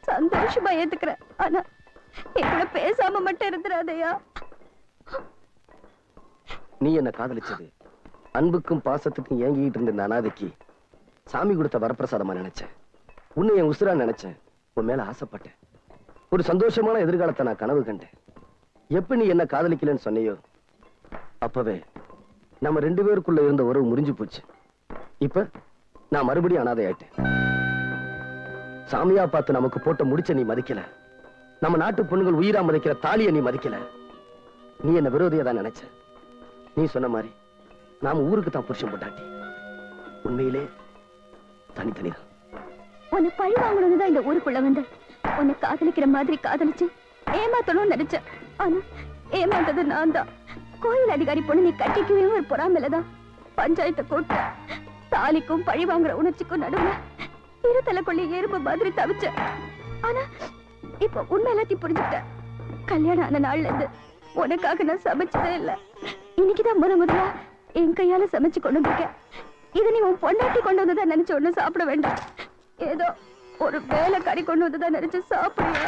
சந்தோஷமா ஏத்துக்கிறேன். ஆனா என் கூட பேசாம மட்டும் இருந்துடாதயா. நீ என்ன காதலிச்சது அன்புக்கும் பாசத்துக்கும் ஏங்கிட்டு இருந்த இந்த அனாதைக்கு சாமி கொடுத்த வரப்பிரசாதமா நினைச்சேன். உன்னை என் உசுரா நினைச்சேன். உன் மேல ஆசைப்பட்டேன். ஒரு சந்தோஷமான எதிர்காலத்தை நான் கனவு கண்டேன். எப்ப நீ என்ன காதலிக்கலன்னு சொன்னையோ அப்பவே நம்ம 2 பேருக்குள்ள இருந்த உறவு முறிஞ்சு போச்சு. இப்ப நான் மறுபடியும் அனாதை ஆயிட்டேன். சாமியா பார்த்து நமக்கு போட்ட முடிச்ச நீ மதிக்கல. நம்ம நாட்டு பொண்ணுகள் உயிரா மதிக்கிற தாலியை நீ மதிக்கல. நீ என்ன விரோதியா தான் நினைச்ச. நீ சொன்ன மாதிரி நாம ஊருக்கு தான் புருஷன் போட்டாட்டி உண்மையிலே தனித்தனிதான். உன்னை பழி வாங்கணும்னுதான் இந்த ஊருக்குள்ள வந்து உன்னை காதலிக்கிற மாதிரி காதலிச்சு ஏமாத்தணும்னு நினைச்சேன். ஆனா ஏமாந்தது நான் தான். கோயில் அதிகாரி பொண்ணு நீ கட்டிக்கவே ஒரு பொறாமலதான் பஞ்சாயத்தை கூட்ட தாலிக்கும் பழி வாங்குற உணர்ச்சிக்கும் நடுவுல இருதலைக்குள்ளே எறும்பு மாதிரி தவிச்ச. ஆனா இப்ப உண்மை எல்லாத்தையும் புரிஞ்சுக்கிட்டேன். கல்யாணம் ஆன நாள்ல இருந்து உனக்காக நான் சமைச்சதே இல்லை. இன்னைக்குதான் முதலா என் கையால சமைச்சு கொண்டு வந்திருக்கேன். இது நீ உன் பொண்டாட்டி கொண்டு வந்ததா நினைச்சு ஒண்ணு சாப்பிட வேண்டாம். ஏதோ ஒரு வேலை கறி கொண்டு வந்ததா நினைச்சு சாப்பிடுங்க.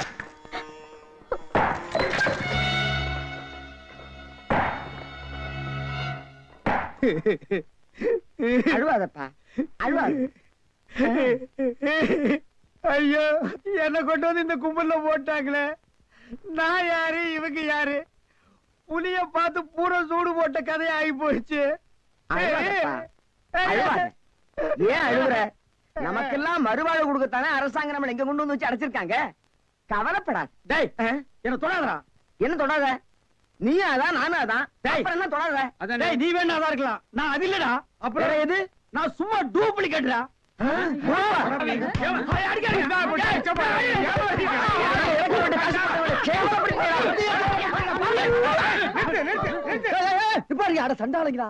அழுவாதப்பா, அழுவாது. ஐயோ, என்ன கொண்டு வந்து இந்த கும்பல்ல போட்டாங்களே. நான் யாரு, இவங்க யாரு? புலிய பார்த்து பூரா சூடு போட்ட கதையை ஆகி போயிடுச்சு. ஏன் அழுகுற? நமக்கெல்லாம் மறுவாழ்வு கொடுக்கத்தானே அரசாங்கம் நம்மள எங்க கொண்டு வந்து வச்சு அடைச்சிருக்காங்க. கவலைப்படாது. டேய், என்ன தொடாதடா. என்ன தொடாத? நீயும் அதான் நானும் அதான். அப்புறம் என்ன தொடாத? டேய், நீ வேணா அதான் இருக்கலாம், நான் அது இல்லடா. அப்புறம் எது? நான் சும்மா டூப்ளிகேட்ரா. சண்டாளங்களா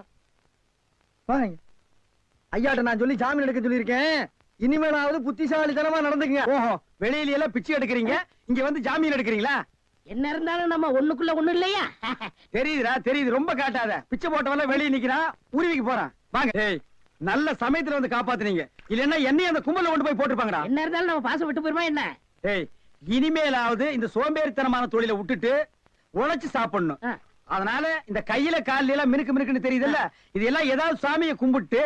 ஐயாட்ட நான் சொல்லி ஜாமீன் எடுக்க சொல்லியிருக்கேன். இனிமேலாவது புத்திசாலித்தனமா நடந்துக்குங்க. ஓஹோ, வெளியில எல்லாம் பிச்சை எடுக்கிறீங்க, இங்க வந்து ஜாமீன் எடுக்கிறீங்களா? என்ன இருந்தாலும் நம்ம ஒண்ணுக்குள்ள ஒண்ணு இல்லையா? தெரியுதுடா, தெரியுது. ரொம்ப காட்டாத. பிச்சை போட்டவெல்லாம் வெளியே நிக்கிறான், உருவிக்கு போறான். வாங்க. ஏய், நல்ல சமயத்துல வந்து காப்பாத்துனீங்க. இல்லன்னா என்னையும் அந்த கும்பல கொண்டு போய் போட்டுருப்பாங்கடா. என்ன இருந்தாலும் நம்ம பாசம் விட்டு போயிருமா என்ன? ஏய், இனிமேலாவது இந்த சோம்பேறித்தனமான தொழிலை விட்டுட்டு உழைச்சு சாப்பிடணும். அதனால இந்த கையில கால்ல எல்லாம் மினுக்கு மினுக்குன்னு தெரியுதுல்ல, இதெல்லாம் ஏதாவது சாமியை கும்பிட்டு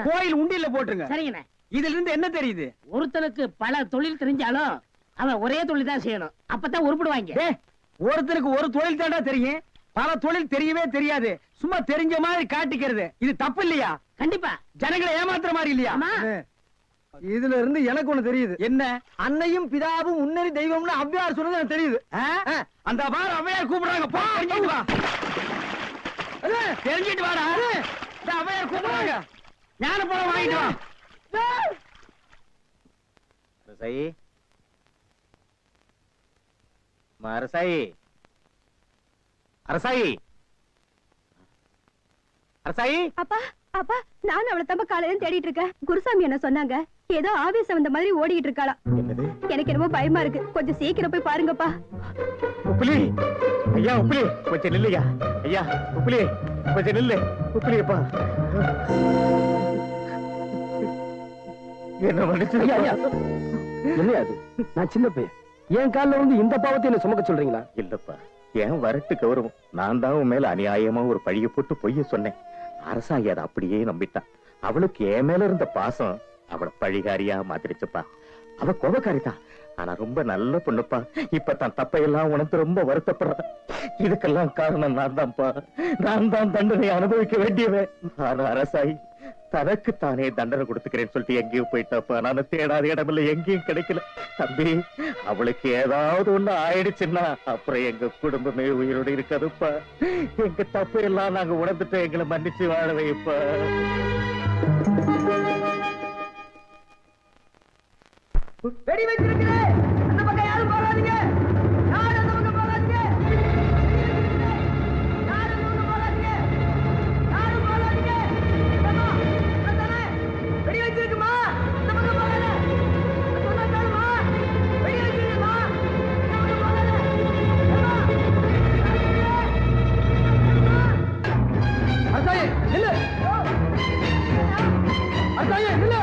கோயில் உண்டியில போட்டுருங்க. சரிங்கண்ணே. இதுல இருந்து என்ன தெரியுது? ஒருத்தனுக்கு பல தொழில் தெரிஞ்சாலும் அவன் ஒரே தொழில் தான் செய்யணும். அப்பதான் உருப்படுவாங்க. ஒருத்தருக்கு ஒரு தொழில் தாண்டா தெரியும், பல தொழில் தெரியவே தெரியாது. சும்மா தெரிஞ்ச மாதிரி காட்டிக்கிறது இது தப்பு இல்லையா? கண்டிப்பா. ஜனங்களை ஏமாத்துற மாதிரி இல்லையா? இதுல இருந்து எனக்கு ஒண்ணு தெரியுது. என்ன? அன்னையும் பிதாவும் உன்னறி தெய்வம்னு அவ்வையார் சொன்னது எனக்கு தெரியுது. அந்த பார் அவ்வையார் கூப்பிடுறாங்க. போ, தெரிஞ்சிட்டு வா. தெரிஞ்சிட்டு வாடா. அவ்வையார் கூப்பிடுறாங்க. ஞான பழம் வாங்கிட்டு வா. அரசாயி, அரசாயி, அரசாயி, அரசாயி. அப்பா, அப்பா, நான் அவளை தம்ப காலையில தேடிட்டு இருக்கேன். குருசாமி என்ன சொன்னாங்க, ஏதோ ஆவேசம் வந்த மாதிரி ஓடிட்டு இருக்காளாம். எனக்கு என்னமோ பயமா இருக்கு, கொஞ்சம் சீக்கிரம் போய் பாருங்கப்பா. உப்புலி, ஐயா உப்புலி, கொஞ்சம் நில்லையா. ஐயா உப்புலி, கொஞ்சம் நில்லு. உப்புலியப்பா, என்ன மன்னிச்சு. என்னையா அது? நான் சின்ன பையன், என் காலில் வந்து இந்த பாவத்தை என்ன சுமக்க சொல்றீங்களா? இல்லப்பா, ஏன் வரட்டு கௌரவம். நான் தான் உன் மேல அநியாயமா ஒரு பழிய போட்டு பொய்ய சொன்னேன். அரசாங்கி அதை அப்படியே நம்பிட்டான். அவளுக்கு என் மேல இருந்த பாசம் அவளை பழிகாரியா மாத்திருச்சுப்பா. அவ கோபக்காரிதான், ஆனா ரொம்ப நல்ல பொண்ணுப்பா. இப்ப தான் தப்பையெல்லாம் உனக்கு ரொம்ப வருத்தப்படுற. இதுக்கெல்லாம் காரணம் நான் தான்ப்பா. நான் தான் தண்டனை அனுபவிக்க வேண்டியவன். ஆனா அரசாயி தனக்கு தானே தண்டனை கொடுத்துக்கிறேன்னு சொல்லிட்டு எங்கேயும் போயிட்டாப்பா. நான் தேடாத இடமில்ல, எங்கேயும் கிடைக்கல. தம்பி, அவளுக்கு ஏதாவது ஒண்ணு ஆயிடுச்சுன்னா அப்புறம் எங்க குடும்பமே உயிரோடு இருக்காதுப்பா. எங்க தப்பு எல்லாம் நாங்க உணர்ந்துட்டு எங்களை மன்னிச்சு வாழ வைப்பா. வெடி வச்சிருக்கிறேன். அந்த பக்கம் யாரும் போகாதீங்க. யாரும் அந்த பக்கம் போகாதீங்க. யாரும் அந்த பக்கம் போகாதீங்க. யாரும் போகாதீங்க. அம்மா, அதானே வெடி வச்சிருக்குமா? அந்த பக்கம் போகாத. சொன்னா கேளுமா? வெடி வச்சிருக்குமா? அந்த பக்கம் போகாத. அம்மா, அரசாயி நில்லு. அரசாயி நில்லு.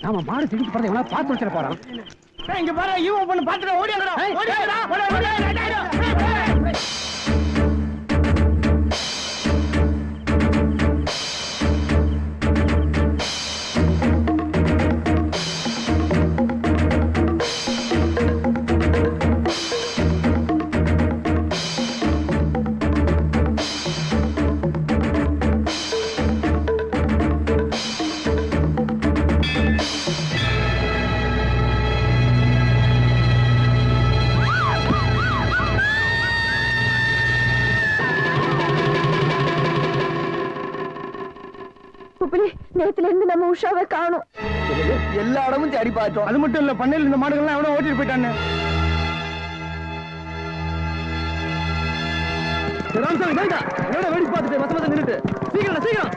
நாம மாடு திடிச்சு போறதை எவ்வளவு பார்த்து வச்சிட போறான். இங்க பாரு, இவன் பொண்ணு பாத்துட்டு ஓடியாங்கடா. நேத்துல இருந்து நம்ம உஷாவை காணும். எல்லா இடமும் தேடி பார்த்தோம். அது மட்டும் இல்ல, பண்ணையில் இந்த மாடுகள்லாம் எவ்வளவு ஓட்டிட்டு போயிட்டான்னு. வேடிக்கை பார்த்துட்டு மத்த மத்த நின்னுட்டு சீக்கிரம் சீக்கிரம்.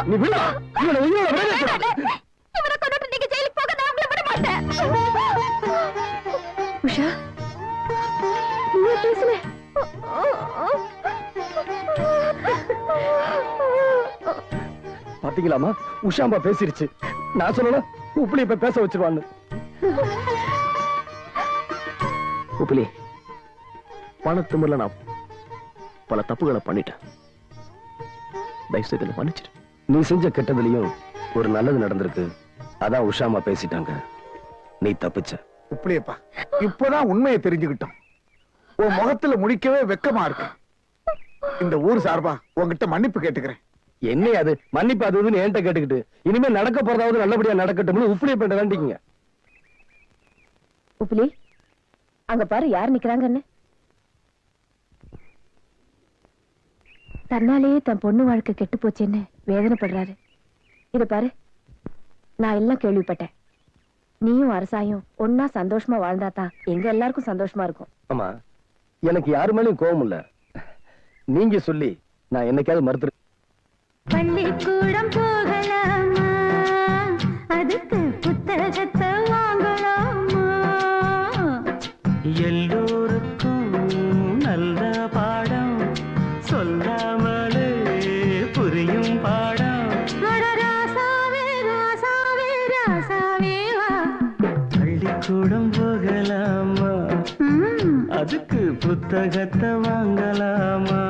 நீ விட இவனை உயிரோட விடவே கூடாது. இவரை கொண்டுட்டு நீங்க ஜெயிலுக்கு போக நான் உங்களை விட மாட்டேன். உஷா நீயே பேசுன. பாத்தீங்களாமா உஷாம்பா பேசிருச்சு. நான் சொல்லல உப்புலி இப்ப பேச வச்சிருவான்னு. உப்புலி பணத்து முறையில நான் பல தப்புகளை பண்ணிட்டேன். தயவுசெய்து மன்னிச்சிரு. நீ செஞ்ச கெட்டதுலயும் ஒரு நல்லது நடந்திருக்கு. அதான் உஷாமா பேசிட்டாங்க. நீ தப்பிச்ச. இப்படியேப்பா இப்பதான் உண்மையை தெரிஞ்சுக்கிட்டோம். உன் முகத்துல முடிக்கவே வெக்கமா இருக்கு. இந்த ஊர் சார்பா உன்கிட்ட மன்னிப்பு கேட்டுக்கிறேன். என்ன அது மன்னிப்பு அது இதுன்னு என்கிட்ட கேட்டுக்கிட்டு இனிமே நடக்க போறதாவது நல்லபடியா நடக்கட்டும்னு உப்புலி பண்ண வேண்டிக்கீங்க. உப்புலி அங்க பாரு யார் நிக்கிறாங்கன்னு. தன்னாலேயே தன் பொண்ணு வாழ்க்கை கெட்டு போச்சேன்னு வேதனைப்படுறாரு. இத பாரு நான் எல்லாம் கேள்விப்பட்டேன். நீயும் அரசாயும் ஒன்னா சந்தோஷமா வாழ்ந்தாதான் எங்க எல்லாருக்கும் சந்தோஷமா இருக்கும். ஆமா எனக்கு யாரு மேலயும் கோபம் இல்ல. நீங்க சொல்லி நான் என்னைக்காவது மறுத்து. பள்ளிக்கூடம் போகலாமா, அதுக்கு புத்தகத்தை வாங்கலாமா? எல்லோருக்கும் நல்ல பாடம் சொல்லாமலே புரியும் பாடம். ராசாவே ராசாவே ராசாவே வா. பள்ளிக்கூடம் போகலாமா, அதுக்கு புத்தகத்தை வாங்கலாமா?